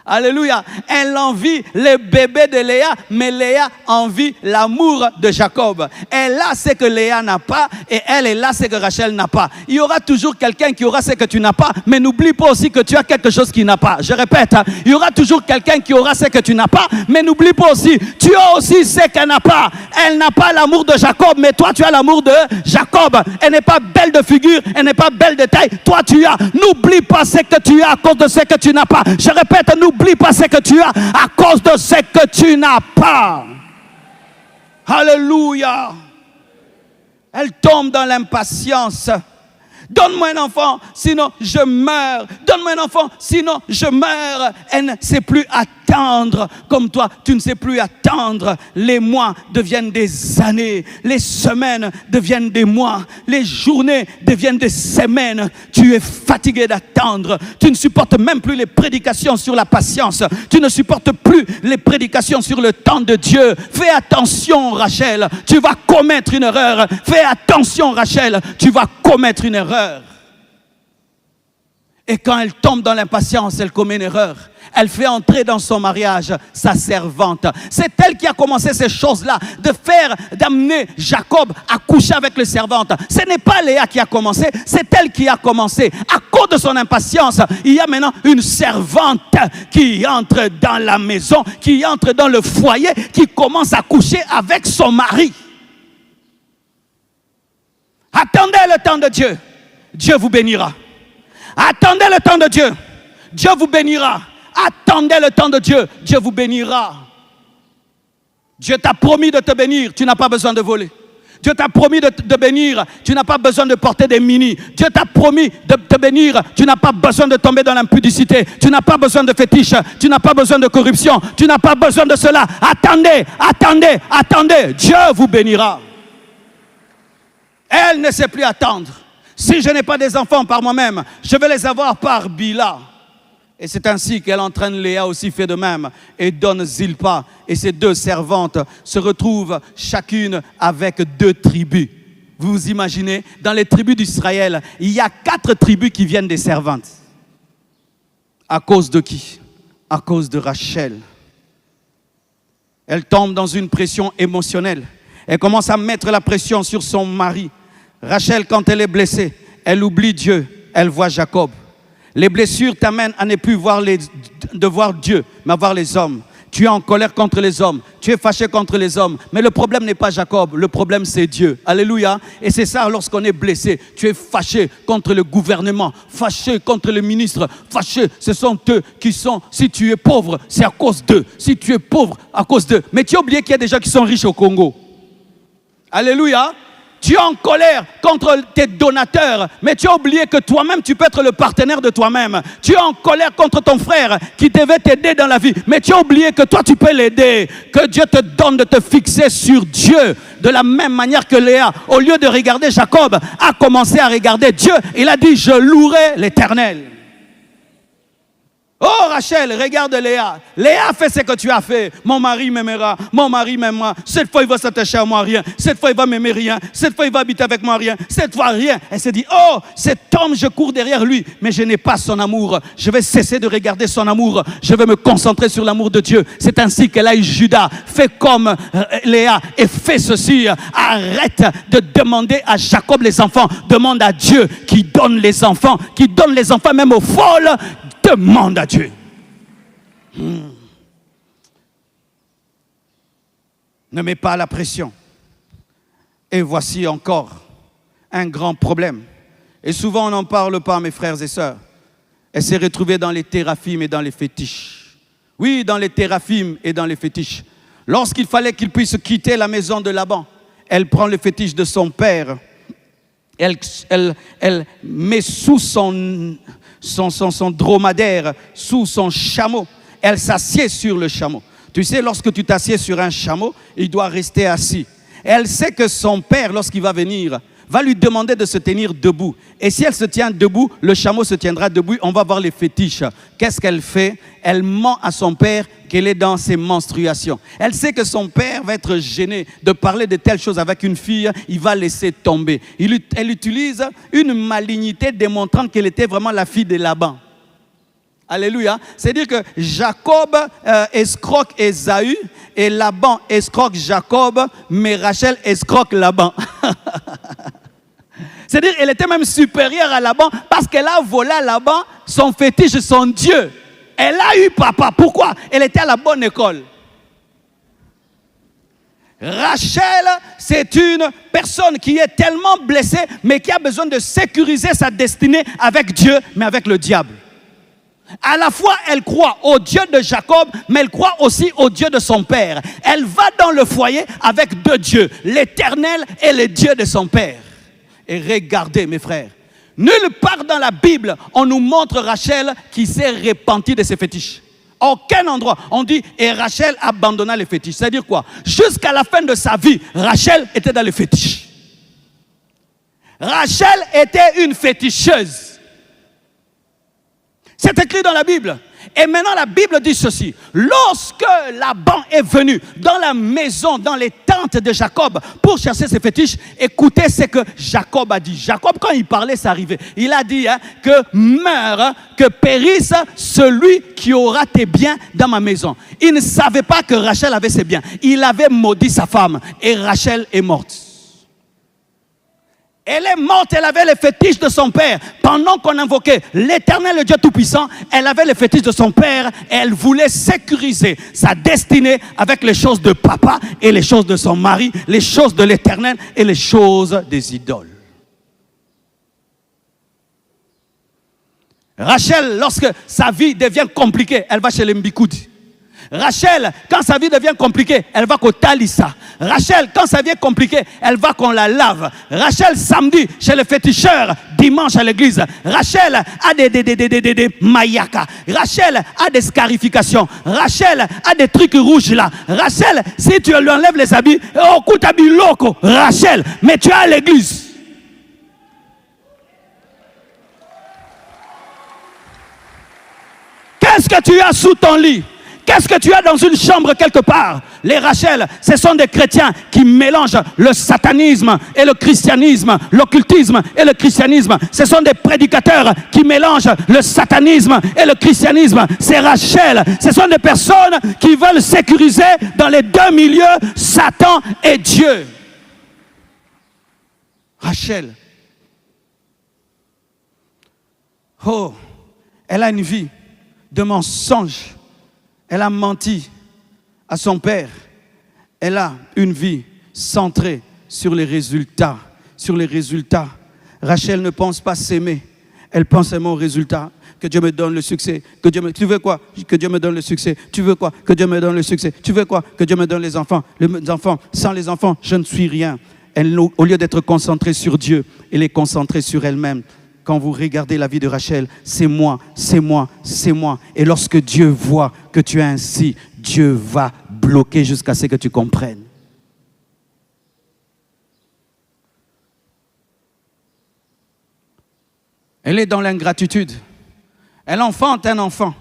Alléluia. Elle envie les bébés de Léa, mais Léa envie l'amour de Jacob. Elle a ce que Léa n'a pas et elle est là ce que Rachel n'a pas. Il y aura toujours quelqu'un qui aura ce que tu n'as pas, mais n'oublie pas aussi que tu as quelque chose qu'il n'a pas. Je répète, il y aura toujours quelqu'un qui aura ce que tu n'as pas, mais n'oublie pas aussi, tu as aussi ce qu'elle n'a pas. Elle n'a pas l'amour de Jacob, mais toi tu as l'amour de Jacob. Elle n'est pas belle de figure, elle n'est pas belle de taille, toi tu as. N'oublie pas ce que tu as à cause de ce que tu n'as pas. Je répète, n'oublie pas ce que tu as à cause de ce que tu n'as pas. Alléluia. Elle tombe dans l'impatience. Donne-moi un enfant, sinon je meurs. Donne-moi un enfant, sinon je meurs. Elle ne sait plus attendre comme toi. Tu ne sais plus attendre. Les mois deviennent des années. Les semaines deviennent des mois. Les journées deviennent des semaines. Tu es fatigué d'attendre. Tu ne supportes même plus les prédications sur la patience. Tu ne supportes plus les prédications sur le temps de Dieu. Fais attention, Rachel. Tu vas commettre une erreur. Fais attention, Rachel. Tu vas commettre une erreur. Et quand elle tombe dans l'impatience, elle commet une erreur. Elle fait entrer dans son mariage sa servante. C'est elle qui a commencé ces choses-là, d'amener Jacob à coucher avec les servantes. Ce n'est pas Léa qui a commencé, c'est elle qui a commencé. À cause de son impatience, il y a maintenant une servante qui entre dans la maison, qui entre dans le foyer, qui commence à coucher avec son mari. Attendez le temps de Dieu. Dieu vous bénira. Attendez le temps de Dieu. Dieu vous bénira. Attendez le temps de Dieu. Dieu vous bénira. Dieu t'a promis de te bénir. Tu n'as pas besoin de voler. Dieu t'a promis de te bénir. Tu n'as pas besoin de porter des mini. Dieu t'a promis de te bénir. Tu n'as pas besoin de tomber dans l'impudicité. Tu n'as pas besoin de fétiche. Tu n'as pas besoin de corruption. Tu n'as pas besoin de cela. Attendez, attendez, attendez. Dieu vous bénira. Elle ne sait plus attendre. Si je n'ai pas des enfants par moi-même, je vais les avoir par Bila. Et c'est ainsi qu'elle entraîne Léa aussi fait de même et donne Zilpa. Et ces deux servantes se retrouvent chacune avec 2 tribus. Vous vous imaginez, dans les tribus d'Israël, il y a 4 tribus qui viennent des servantes. À cause de qui? À cause de Rachel. Elle tombe dans une pression émotionnelle. Elle commence à mettre la pression sur son mari. Rachel, quand elle est blessée, elle oublie Dieu, elle voit Jacob. Les blessures t'amènent à ne plus voir Dieu, mais à voir les hommes. Tu es en colère contre les hommes, tu es fâché contre les hommes. Mais le problème n'est pas Jacob, le problème c'est Dieu. Alléluia. Et c'est ça lorsqu'on est blessé. Tu es fâché contre le gouvernement, fâché contre le ministre, fâché. Ce sont eux qui sont, si tu es pauvre, c'est à cause d'eux. Si tu es pauvre, à cause d'eux. Mais tu as oublié qu'il y a des gens qui sont riches au Congo. Alléluia. Tu es en colère contre tes donateurs, mais tu as oublié que toi-même, tu peux être le partenaire de toi-même. Tu es en colère contre ton frère qui devait t'aider dans la vie, mais tu as oublié que toi, tu peux l'aider. Que Dieu te donne de te fixer sur Dieu. De la même manière que Léa, au lieu de regarder Jacob, a commencé à regarder Dieu. Il a dit, je louerai l'Éternel. Oh Rachel, regarde Léa. Léa fait ce que tu as fait. Mon mari m'aimera, mon mari m'aimera. Cette fois, il va s'attacher à moi, rien. Cette fois, il va m'aimer, rien. Cette fois, il va habiter avec moi, rien. Cette fois, rien. Elle s'est dit, oh, cet homme, je cours derrière lui, mais je n'ai pas son amour. Je vais cesser de regarder son amour. Je vais me concentrer sur l'amour de Dieu. C'est ainsi qu'elle a eu Judas. Fais comme Léa et fais ceci. Arrête de demander à Jacob les enfants. Demande à Dieu qui donne les enfants même aux folles. Demande à Dieu. Ne mets pas la pression. Et voici encore un grand problème. Et souvent on n'en parle pas, mes frères et sœurs. Elle s'est retrouvée dans les téraphimes et dans les fétiches. Oui, dans les téraphimes et dans les fétiches. Lorsqu'il fallait qu'il puisse quitter la maison de Laban, elle prend le fétiche de son père. Elle met sous son dromadaire, sous son chameau. Elle s'assied sur le chameau. Tu sais, lorsque tu t'assieds sur un chameau, il doit rester assis. Elle sait que son père, lorsqu'il va venir, va lui demander de se tenir debout. Et si elle se tient debout, le chameau se tiendra debout. On va voir les fétiches. Qu'est-ce qu'elle fait? Elle ment à son père qu'elle est dans ses menstruations. Elle sait que son père va être gêné de parler de telles choses avec une fille. Il va laisser tomber. Elle utilise une malignité démontrant qu'elle était vraiment la fille de Laban. Alléluia. C'est-à-dire que Jacob escroque Ésaü et Laban escroque Jacob, mais Rachel escroque Laban. C'est-à-dire qu'elle était même supérieure à Laban parce qu'elle a volé à Laban son fétiche, son Dieu. Elle a eu papa. Pourquoi? Elle était à la bonne école. Rachel, c'est une personne qui est tellement blessée, mais qui a besoin de sécuriser sa destinée avec Dieu, mais avec le diable. À la fois, elle croit au Dieu de Jacob, mais elle croit aussi au Dieu de son père. Elle va dans le foyer avec deux dieux, l'Éternel et le Dieu de son père. Et regardez, mes frères, nulle part dans la Bible, on nous montre Rachel qui s'est repentie de ses fétiches. Aucun endroit. On dit, et Rachel abandonna les fétiches. C'est-à-dire quoi? Jusqu'à la fin de sa vie, Rachel était dans les fétiches. Rachel était une féticheuse. C'est écrit dans la Bible. Et maintenant, la Bible dit ceci. Lorsque Laban est venu dans la maison, dans les tentes de Jacob pour chercher ses fétiches, écoutez ce que Jacob a dit. Jacob, quand il parlait, ça arrivait. Il a dit que meure, que périsse celui qui aura tes biens dans ma maison. Il ne savait pas que Rachel avait ses biens. Il avait maudit sa femme et Rachel est morte. Elle est morte, elle avait les fétiches de son père. Pendant qu'on invoquait l'Éternel, le Dieu Tout-Puissant, elle avait les fétiches de son père et elle voulait sécuriser sa destinée avec les choses de papa et les choses de son mari, les choses de l'Éternel et les choses des idoles. Rachel, lorsque sa vie devient compliquée, elle va chez les Mbikoudi. Rachel, quand sa vie devient compliquée, elle va qu'au Talissa. Rachel, quand sa vie est compliquée, elle va qu'on la lave. Rachel, samedi, chez les féticheurs, dimanche à l'église. Rachel a des mayakas. Rachel a des scarifications. Rachel a des trucs rouges là. Rachel, si tu lui enlèves les habits, oh, coup t'habille loco. Rachel, mais tu es à l'église. Qu'est-ce que tu as sous ton lit? Qu'est-ce que tu as dans une chambre quelque part? Les Rachel, ce sont des chrétiens qui mélangent le satanisme et le christianisme, l'occultisme et le christianisme. Ce sont des prédicateurs qui mélangent le satanisme et le christianisme. C'est Rachel. Ce sont des personnes qui veulent sécuriser dans les deux milieux, Satan et Dieu. Rachel. Oh, elle a une vie de mensonge. Elle a menti à son père. Elle a une vie centrée sur les résultats. Sur les résultats. Rachel ne pense pas s'aimer. Elle pense seulement aux résultats. Que Dieu me donne le succès. Tu veux quoi? Que Dieu me donne le succès. Tu veux quoi? Que Dieu me donne le succès. Tu veux quoi? Que Dieu me donne les enfants. Les enfants. Sans les enfants, je ne suis rien. Elle, au lieu d'être concentrée sur Dieu, elle est concentrée sur elle-même. Quand vous regardez la vie de Rachel, c'est moi, c'est moi, c'est moi. Et lorsque Dieu voit que tu es ainsi, Dieu va bloquer jusqu'à ce que tu comprennes. Elle est dans l'ingratitude. Elle enfante un enfant.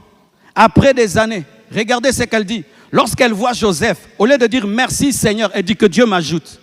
Après des années, regardez ce qu'elle dit. Lorsqu'elle voit Joseph, au lieu de dire merci Seigneur, elle dit que Dieu m'ajoute.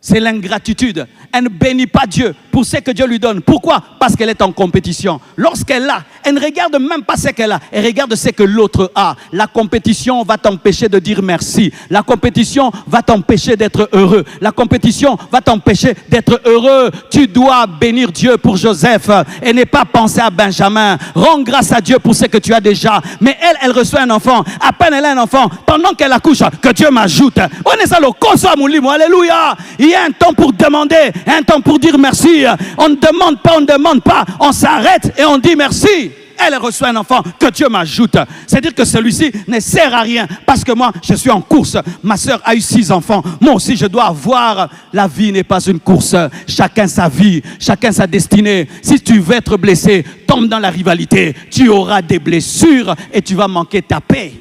C'est l'ingratitude. Elle ne bénit pas Dieu pour ce que Dieu lui donne. Pourquoi? Parce qu'elle est en compétition. Lorsqu'elle a, elle ne regarde même pas ce qu'elle a. Elle regarde ce que l'autre a. La compétition va t'empêcher de dire merci. La compétition va t'empêcher d'être heureux. La compétition va t'empêcher d'être heureux. Tu dois bénir Dieu pour Joseph et ne pas penser à Benjamin. Rends grâce à Dieu pour ce que tu as déjà. Mais elle reçoit un enfant. À peine elle a un enfant, pendant qu'elle accouche, que Dieu m'ajoute. On est ça le consomme, alléluia. Il y a un temps pour demander, un temps pour dire merci. On ne demande pas, on s'arrête et on dit merci. Elle reçoit un enfant que Dieu m'ajoute. C'est-à-dire que celui-ci ne sert à rien parce que moi, je suis en course. Ma soeur a eu 6 enfants. Moi aussi, je dois avoir. La vie n'est pas une course. Chacun sa vie, chacun sa destinée. Si tu veux être blessé, tombe dans la rivalité. Tu auras des blessures et tu vas manquer ta paix.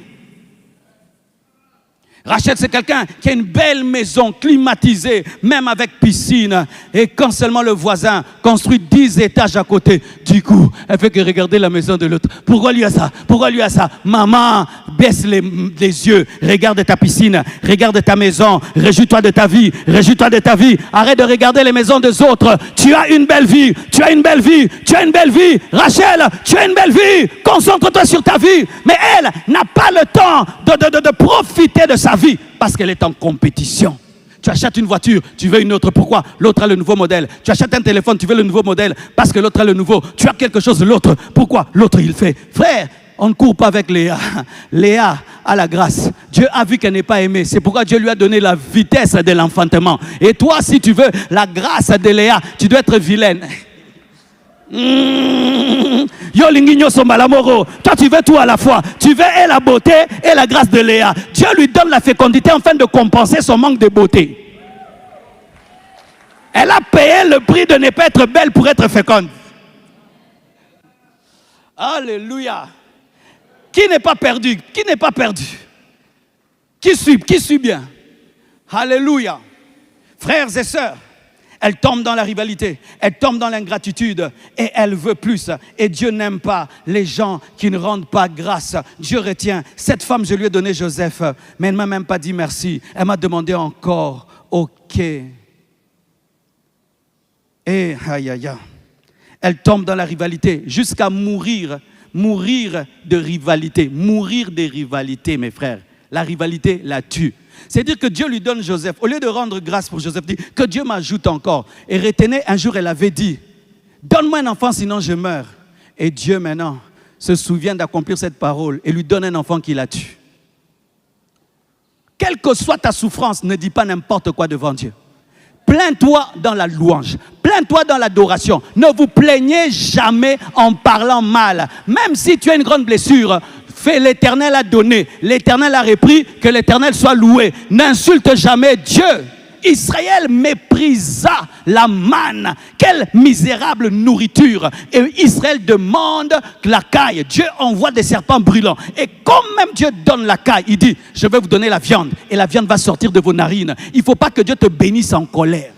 Rachel, c'est quelqu'un qui a une belle maison climatisée, même avec piscine. Et quand seulement le voisin construit 10 étages à côté, du coup, elle fait que regarder la maison de l'autre. Pourquoi lui a ça? Pourquoi lui a ça? Maman, baisse les yeux, regarde ta piscine, regarde ta maison, réjouis-toi de ta vie, réjouis-toi de ta vie. Arrête de regarder les maisons des autres. Tu as une belle vie, tu as une belle vie, tu as une belle vie. Rachel, tu as une belle vie. Concentre-toi sur ta vie. Mais elle n'a pas le temps de profiter de sa vie parce qu'elle est en compétition. Tu achètes une voiture, tu veux une autre. Pourquoi? L'autre a le nouveau modèle. Tu achètes un téléphone, tu veux le nouveau modèle parce que l'autre a le nouveau. Tu as quelque chose de l'autre. Pourquoi? L'autre il fait. Frère, on ne court pas avec Léa. Léa a la grâce. Dieu a vu qu'elle n'est pas aimée. C'est pourquoi Dieu lui a donné la vitesse de l'enfantement. Et toi, si tu veux la grâce de Léa, tu dois être vilaine. Toi tu veux tout à la fois. Tu veux et la beauté et la grâce de Léa. Dieu lui donne la fécondité afin de compenser son manque de beauté. Elle a payé le prix de ne pas être belle pour être féconde. Alléluia. Qui n'est pas perdu? Qui n'est pas perdu? Qui suit bien? Alléluia. Frères et sœurs, elle tombe dans la rivalité, elle tombe dans l'ingratitude et elle veut plus. Et Dieu n'aime pas les gens qui ne rendent pas grâce. Dieu retient. Cette femme, je lui ai donné Joseph, mais elle ne m'a même pas dit merci. Elle m'a demandé encore, ok. Et aïe aïe aïe. Elle tombe dans la rivalité jusqu'à mourir de rivalité. Mourir des rivalités, mes frères. La rivalité la tue. C'est-à-dire que Dieu lui donne Joseph. Au lieu de rendre grâce pour Joseph, dit que Dieu m'ajoute encore. Et retenez, un jour, elle avait dit, donne-moi un enfant, sinon je meurs. Et Dieu, maintenant, se souvient d'accomplir cette parole et lui donne un enfant qui la tue. Quelle que soit ta souffrance, ne dis pas n'importe quoi devant Dieu. Plains-toi dans la louange. Plains-toi dans l'adoration. Ne vous plaignez jamais en parlant mal. Même si tu as une grande blessure, fais l'Éternel a donné, l'Éternel a repris, que l'Éternel soit loué. N'insulte jamais Dieu. Israël méprisa la manne. Quelle misérable nourriture. Et Israël demande la caille. Dieu envoie des serpents brûlants. Et comme même Dieu donne la caille, il dit, je vais vous donner la viande. Et la viande va sortir de vos narines. Il ne faut pas que Dieu te bénisse en colère.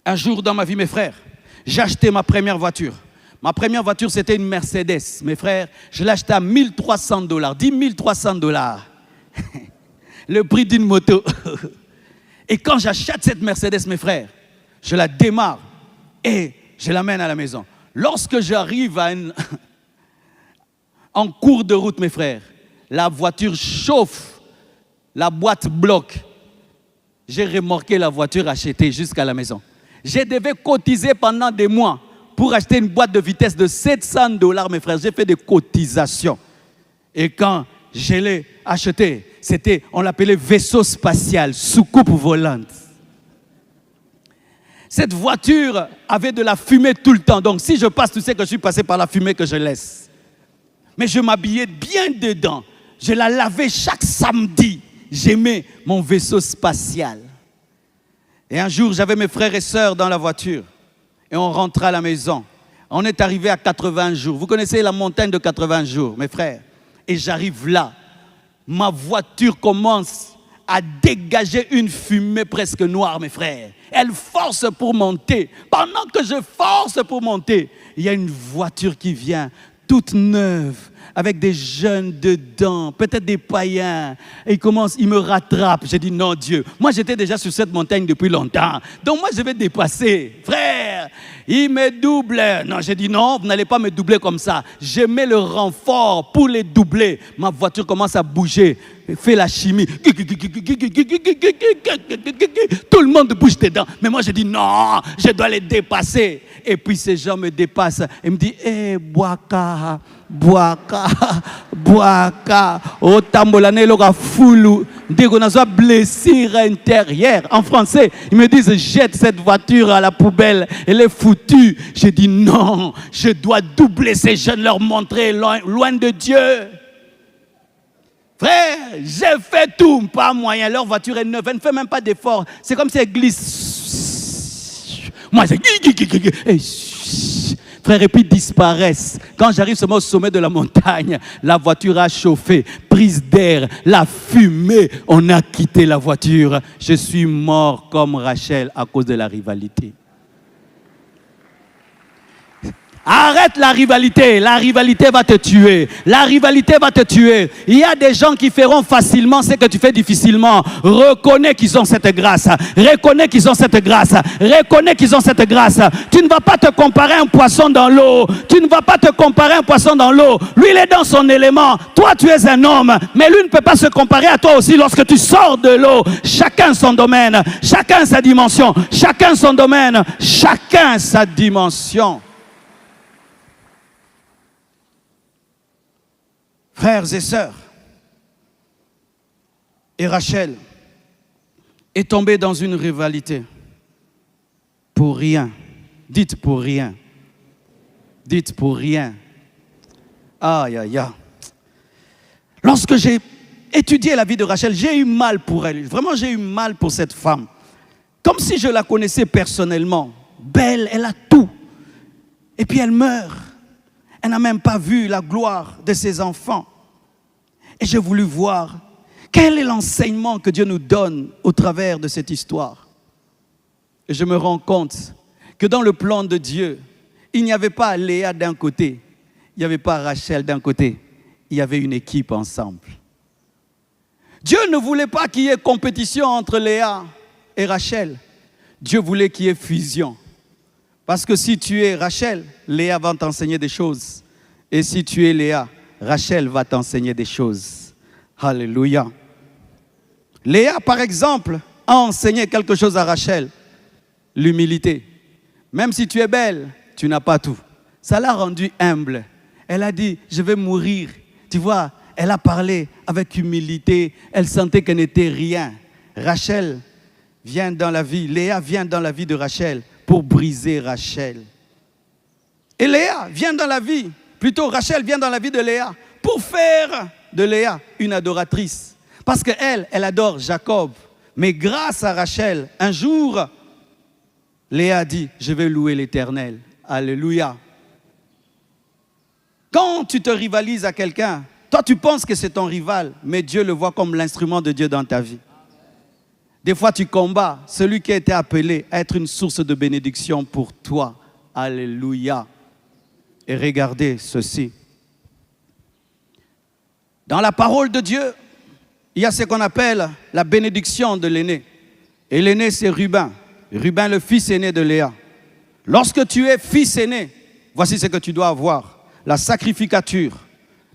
Un jour dans ma vie, mes frères, j'ai acheté ma première voiture. Ma première voiture, c'était une Mercedes. Mes frères, je l'ai achetée à $1 300. 10 300 $. Le prix d'une moto. Et quand j'achète cette Mercedes, mes frères, je la démarre et je l'amène à la maison. Lorsque j'arrive en cours de route, mes frères, la voiture chauffe, la boîte bloque. J'ai remorqué la voiture achetée jusqu'à la maison. Je devais cotiser pendant des mois pour acheter une boîte de vitesse de $700, mes frères. J'ai fait des cotisations. Et quand je l'ai acheté, on l'appelait vaisseau spatial, soucoupe volante. Cette voiture avait de la fumée tout le temps. Donc si je passe, tu sais que je suis passé par la fumée que je laisse. Mais je m'habillais bien dedans. Je la lavais chaque samedi. J'aimais mon vaisseau spatial. Et un jour, j'avais mes frères et sœurs dans la voiture. Et on rentrait à la maison. On est arrivé à 80 jours. Vous connaissez la montagne de 80 jours, mes frères. Et j'arrive là. Ma voiture commence a dégagé une fumée presque noire, mes frères. Elle force pour monter. Pendant que je force pour monter, il y a une voiture qui vient, toute neuve, avec des jeunes dedans, peut-être des païens. Et ils me rattrapent. J'ai dit non, Dieu. Moi, j'étais déjà sur cette montagne depuis longtemps. Donc moi, je vais dépasser. Frère, il me double. Non, j'ai dit non, vous n'allez pas me doubler comme ça. Je mets le renfort pour les doubler. Ma voiture commence à bouger. Fait la chimie. Tout le monde bouge dedans. Mais moi, je dis non, je dois les dépasser. Et puis ces gens me dépassent. Et me disent, Boaka, Boaka, Boaka. Oh, tambolane, loga foulou. Dès qu'on a soit blessure intérieure. En français, ils me disent, jette cette voiture à la poubelle. Elle est foutue. Je dis non, je dois doubler ces jeunes, leur montrer loin de Dieu. Frère, j'ai fait tout, pas moyen. Leur voiture est neuve, elle ne fait même pas d'effort. C'est comme si elle glisse. Moi, c'est... Frère, et puis disparaissent. Quand j'arrive seulement au sommet de la montagne, la voiture a chauffé, prise d'air, la fumée, on a quitté la voiture. Je suis mort comme Rachel à cause de la rivalité. Arrête la rivalité va te tuer. La rivalité va te tuer. Il y a des gens qui feront facilement ce que tu fais difficilement. Reconnais qu'ils ont cette grâce. Reconnais qu'ils ont cette grâce. Reconnais qu'ils ont cette grâce. Tu ne vas pas te comparer à un poisson dans l'eau. Tu ne vas pas te comparer à un poisson dans l'eau. Lui, il est dans son élément. Toi, tu es un homme. Mais lui ne peut pas se comparer à toi aussi lorsque tu sors de l'eau. Chacun son domaine. Chacun sa dimension. Chacun son domaine. Chacun sa dimension. Frères et sœurs, et Rachel est tombée dans une rivalité pour rien. Dites pour rien. Dites pour rien. Aïe, aïe, aïe. Lorsque j'ai étudié la vie de Rachel, j'ai eu mal pour elle. Vraiment, j'ai eu mal pour cette femme. Comme si je la connaissais personnellement. Belle, elle a tout. Et puis elle meurt. Elle n'a même pas vu la gloire de ses enfants. Et j'ai voulu voir quel est l'enseignement que Dieu nous donne au travers de cette histoire. Et je me rends compte que dans le plan de Dieu, il n'y avait pas Léa d'un côté, il n'y avait pas Rachel d'un côté, il y avait une équipe ensemble. Dieu ne voulait pas qu'il y ait compétition entre Léa et Rachel. Dieu voulait qu'il y ait fusion. Parce que si tu es Rachel, Léa va t'enseigner des choses. Et si tu es Léa, Rachel va t'enseigner des choses. Alléluia. Léa, par exemple, a enseigné quelque chose à Rachel. L'humilité. Même si tu es belle, tu n'as pas tout. Ça l'a rendue humble. Elle a dit, je vais mourir. Tu vois, elle a parlé avec humilité. Elle sentait qu'elle n'était rien. Rachel vient dans la vie, Léa vient dans la vie de Rachel pour briser Rachel. Et Léa vient dans la vie, plutôt Rachel vient dans la vie de Léa pour faire de Léa une adoratrice. Parce qu'elle, elle adore Jacob. Mais grâce à Rachel, un jour, Léa a dit, je vais louer l'Éternel. Alléluia. Quand tu te rivalises à quelqu'un, toi tu penses que c'est ton rival, mais Dieu le voit comme l'instrument de Dieu dans ta vie. Des fois tu combats celui qui a été appelé à être une source de bénédiction pour toi. Alléluia. Et regardez ceci. Dans la parole de Dieu, il y a ce qu'on appelle la bénédiction de l'aîné. Et l'aîné, c'est Ruben. Ruben, le fils aîné de Léa. Lorsque tu es fils aîné, voici ce que tu dois avoir. La sacrificature,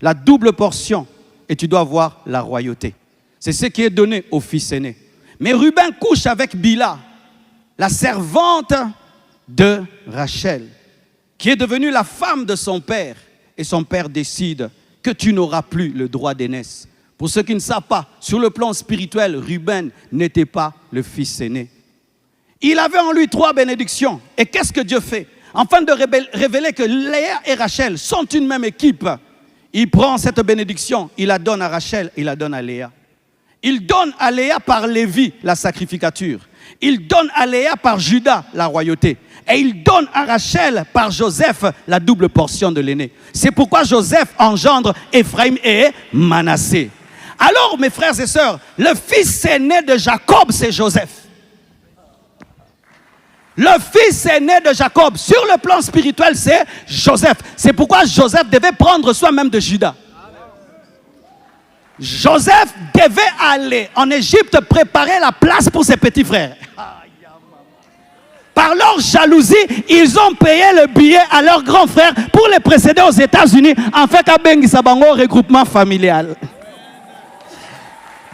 la double portion, et tu dois avoir la royauté. C'est ce qui est donné au fils aîné. Mais Ruben couche avec Bila, la servante de Rachel, qui est devenue la femme de son père. Et son père décide que tu n'auras plus le droit d'aînesse. Pour ceux qui ne savent pas, sur le plan spirituel, Ruben n'était pas le fils aîné. Il avait en lui 3 bénédictions. Et qu'est-ce que Dieu fait? Afin de révéler que Léa et Rachel sont une même équipe, il prend cette bénédiction, il la donne à Rachel, il la donne à Léa. Il donne à Léa par Lévi la sacrificature. Il donne à Léa par Judas la royauté. Et il donne à Rachel par Joseph la double portion de l'aîné. C'est pourquoi Joseph engendre Ephraïm et Manassé. Alors, mes frères et sœurs, le fils aîné de Jacob, c'est Joseph. Le fils aîné de Jacob, sur le plan spirituel, c'est Joseph. C'est pourquoi Joseph devait prendre soin même de Judas. Joseph devait aller en Égypte préparer la place pour ses petits frères. Par leur jalousie, ils ont payé le billet à leurs grands frères pour les précéder aux États-Unis en fait qu'à Bengi Sabango regroupement familial.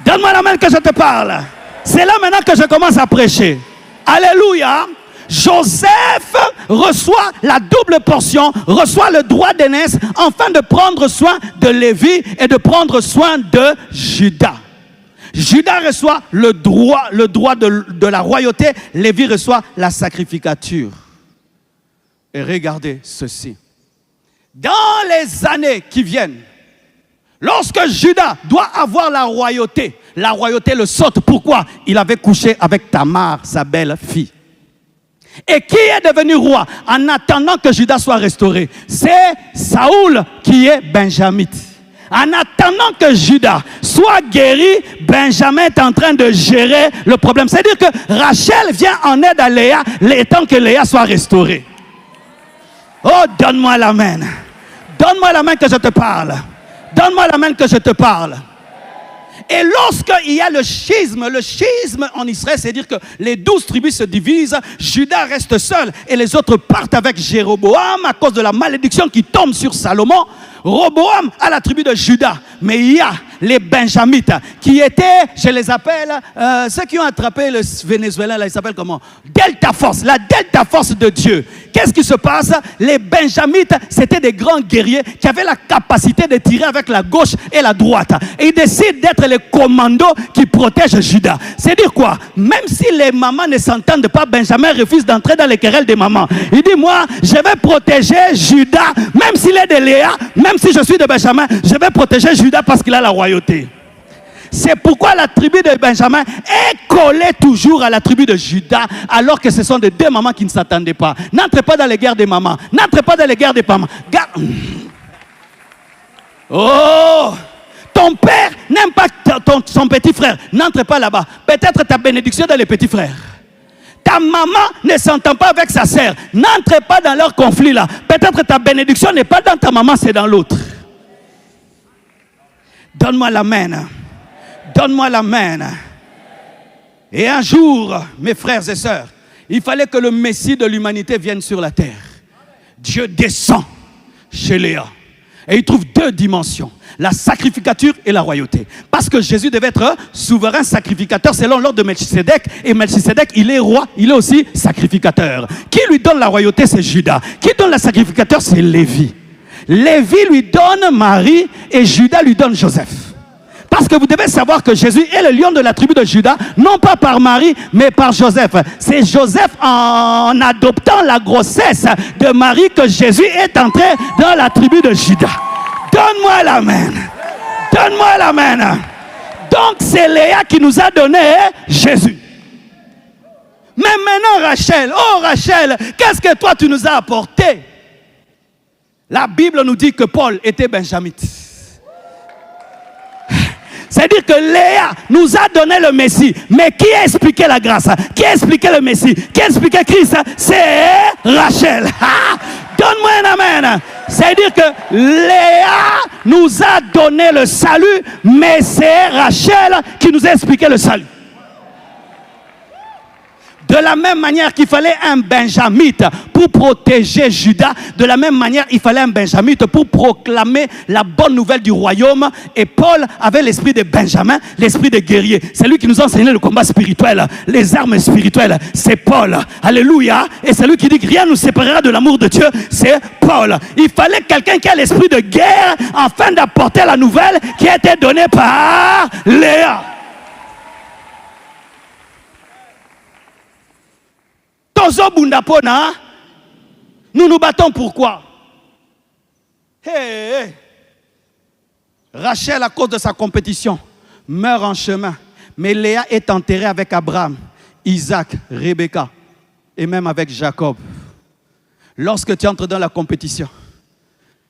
Donne-moi la main que je te parle. C'est là maintenant que je commence à prêcher. Alléluia. Joseph reçoit la double portion, reçoit le droit d'aînesse, afin de prendre soin de Lévi et de prendre soin de Judas. Judas reçoit le droit de la royauté, Lévi reçoit la sacrificature. Et regardez ceci. Dans les années qui viennent, lorsque Judas doit avoir la royauté le saute. Pourquoi? Il avait couché avec Tamar, sa belle-fille. Et qui est devenu roi en attendant que Judas soit restauré? C'est Saoul qui est benjamite. En attendant que Judas soit guéri, Benjamin est en train de gérer le problème. C'est-à-dire que Rachel vient en aide à Léa, le temps que Léa soit restaurée. Oh, donne-moi la main. Donne-moi la main que je te parle. Donne-moi la main que je te parle. Et lorsqu'il y a le schisme en Israël, c'est-à-dire que les 12 tribus se divisent, Judas reste seul et les autres partent avec Jéroboam à cause de la malédiction qui tombe sur Salomon. Roboam a la tribu de Judas, mais il y a les Benjamites qui étaient, je les appelle, ceux qui ont attrapé le Vénézuélien, là, ils s'appellent comment? Delta Force, la Delta Force de Dieu. Qu'est-ce qui se passe? Les Benjamites, c'était des grands guerriers qui avaient la capacité de tirer avec la gauche et la droite. Et ils décident d'être les commandos qui protègent Judas. C'est-à-dire quoi? Même si les mamans ne s'entendent pas, Benjamin refuse d'entrer dans les querelles des mamans. Il dit, moi, je vais protéger Judas, même s'il est de Léa, même si je suis de Benjamin, je vais protéger Judas parce qu'il a la royauté. C'est pourquoi la tribu de Benjamin est collée toujours à la tribu de Judas, alors que ce sont des deux mamans qui ne s'attendaient pas. N'entrez pas dans les guerres des mamans. N'entrez pas dans les guerres des mamans. Oh! Ton père n'aime pas son petit frère. N'entre pas là-bas. Peut-être ta bénédiction dans les petits frères. Ta maman ne s'entend pas avec sa sœur. N'entre pas dans leur conflit là. Peut-être ta bénédiction n'est pas dans ta maman, c'est dans l'autre. Donne-moi la main. Donne-moi la main. Et un jour, mes frères et sœurs, il fallait que le Messie de l'humanité vienne sur la terre. Dieu descend chez Léa. Et il trouve deux dimensions, la sacrificature et la royauté. Parce que Jésus devait être souverain sacrificateur selon l'ordre de Melchisédek. Et Melchisédek, il est roi, il est aussi sacrificateur. Qui lui donne la royauté, c'est Judas. Qui donne la sacrificateur, c'est Lévi. Lévi lui donne Marie et Judas lui donne Joseph. Parce que vous devez savoir que Jésus est le lion de la tribu de Judas, non pas par Marie, mais par Joseph. C'est Joseph en adoptant la grossesse de Marie que Jésus est entré dans la tribu de Judas. Donne-moi la main. Donne-moi la main. Donc c'est Léa qui nous a donné Jésus. Mais maintenant Rachel, oh Rachel, qu'est-ce que toi tu nous as apporté? La Bible nous dit que Paul était benjamite. C'est-à-dire que Léa nous a donné le Messie. Mais qui a expliqué la grâce? Qui a expliqué le Messie? Qui a expliqué Christ? C'est Rachel. Donne-moi un amen. C'est-à-dire que Léa nous a donné le salut, mais c'est Rachel qui nous a expliqué le salut. De la même manière qu'il fallait un benjamite pour protéger Judas, de la même manière il fallait un benjamite pour proclamer la bonne nouvelle du royaume. Et Paul avait l'esprit de Benjamin, l'esprit de guerrier. C'est lui qui nous a enseigné le combat spirituel, les armes spirituelles. C'est Paul. Alléluia. Et c'est lui qui dit que rien ne nous séparera de l'amour de Dieu. C'est Paul. Il fallait quelqu'un qui a l'esprit de guerre afin d'apporter la nouvelle qui a été donnée par Léa. Nous nous battons pourquoi? Rachel, à cause de sa compétition, meurt en chemin. Mais Léa est enterrée avec Abraham, Isaac, Rebecca et même avec Jacob. Lorsque tu entres dans la compétition,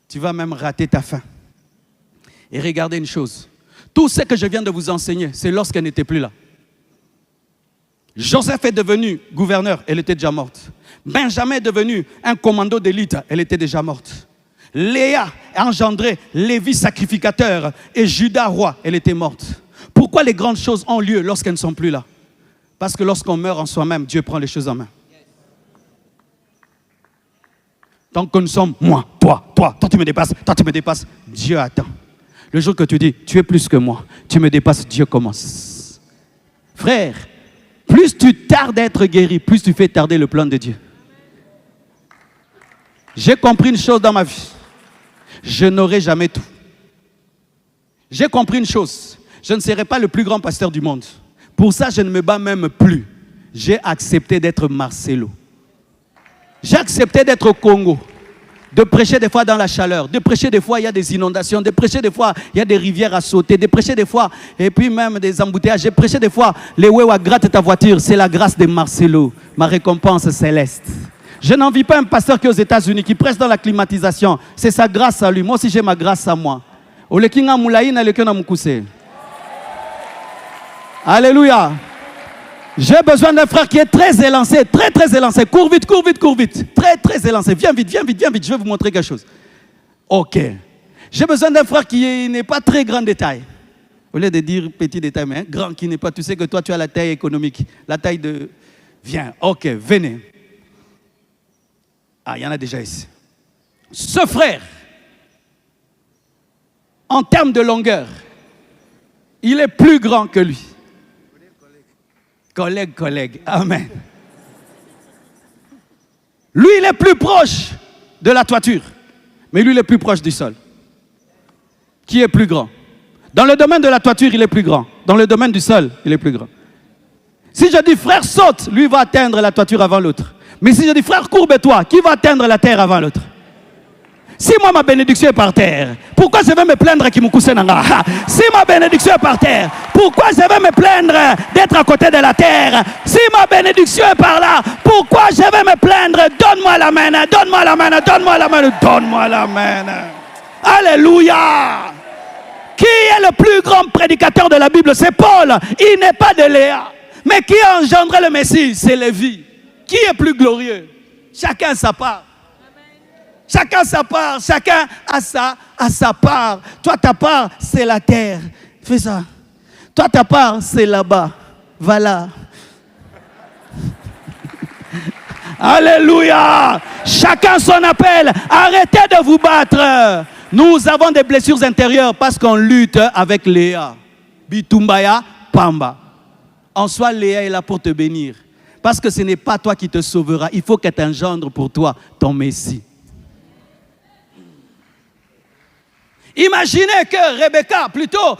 tu vas même rater ta fin. Et regardez une chose. Tout ce que je viens de vous enseigner, c'est lorsqu'elle n'était plus là. Joseph est devenu gouverneur, elle était déjà morte. Benjamin est devenu un commando d'élite, elle était déjà morte. Léa a engendré Lévi sacrificateur et Judas roi, elle était morte. Pourquoi les grandes choses ont lieu lorsqu'elles ne sont plus là? Parce que lorsqu'on meurt en soi-même, Dieu prend les choses en main. Tant que nous sommes, moi, toi tu me dépasses, Dieu attend. Le jour que tu dis, tu es plus que moi, tu me dépasses, Dieu commence. Frère, plus tu tardes à être guéri, plus tu fais tarder le plan de Dieu. J'ai compris une chose dans ma vie. Je n'aurai jamais tout. J'ai compris une chose. Je ne serai pas le plus grand pasteur du monde. Pour ça, je ne me bats même plus. J'ai accepté d'être Marcelo. J'ai accepté d'être au Congo. De prêcher des fois dans la chaleur. De prêcher des fois, il y a des inondations. De prêcher des fois, il y a des rivières à sauter. De prêcher des fois, et puis même des embouteillages. J'ai prêché des fois, les Wewa gratte ta voiture. C'est la grâce de Marcelo. Ma récompense céleste. Je n'envie pas un pasteur qui est aux États-Unis, qui prêche dans la climatisation. C'est sa grâce à lui. Moi aussi, j'ai ma grâce à moi. Alléluia. J'ai besoin d'un frère qui est très élancé, très élancé. Cours vite. Très élancé. Viens vite. Je vais vous montrer quelque chose. Ok. J'ai besoin d'un frère qui n'est pas très grand détail. Au lieu de dire petit détail, mais grand qui n'est pas. Tu sais que toi, tu as la taille économique. La taille de... Viens. Ok, venez. Ah, il y en a déjà ici. Ce frère, en termes de longueur, il est plus grand que lui. Collègue. Amen. Lui, il est plus proche de la toiture. Mais lui, il est plus proche du sol. Qui est plus grand? Dans le domaine de la toiture, il est plus grand. Dans le domaine du sol, il est plus grand. Si je dis frère saute, lui va atteindre la toiture avant l'autre. Mais si je dis frère courbe-toi, qui va atteindre la terre avant l'autre? Si moi ma bénédiction est par terre, pourquoi je vais me plaindre qui me cousse nanga? Si ma bénédiction est par terre, pourquoi je vais me plaindre d'être à côté de la terre? Si ma bénédiction est par là, pourquoi je vais me plaindre? Donne-moi la main. Alléluia. Qui est le plus grand prédicateur de la Bible? C'est Paul. Il n'est pas de Léa. Mais qui a engendré le Messie? C'est Lévi. Qui est plus glorieux? Chacun sa part. Chacun sa part, chacun a sa part. Toi, ta part, c'est la terre. Fais ça. Toi, ta part, c'est là-bas. Va là. Alléluia. Chacun son appel. Arrêtez de vous battre. Nous avons des blessures intérieures parce qu'on lutte avec Léa. Bitumbaya, Pamba. En soi, Léa est là pour te bénir. Parce que ce n'est pas toi qui te sauvera. Il faut qu'elle t'engendre pour toi ton Messie. Imaginez que Rebecca, plutôt...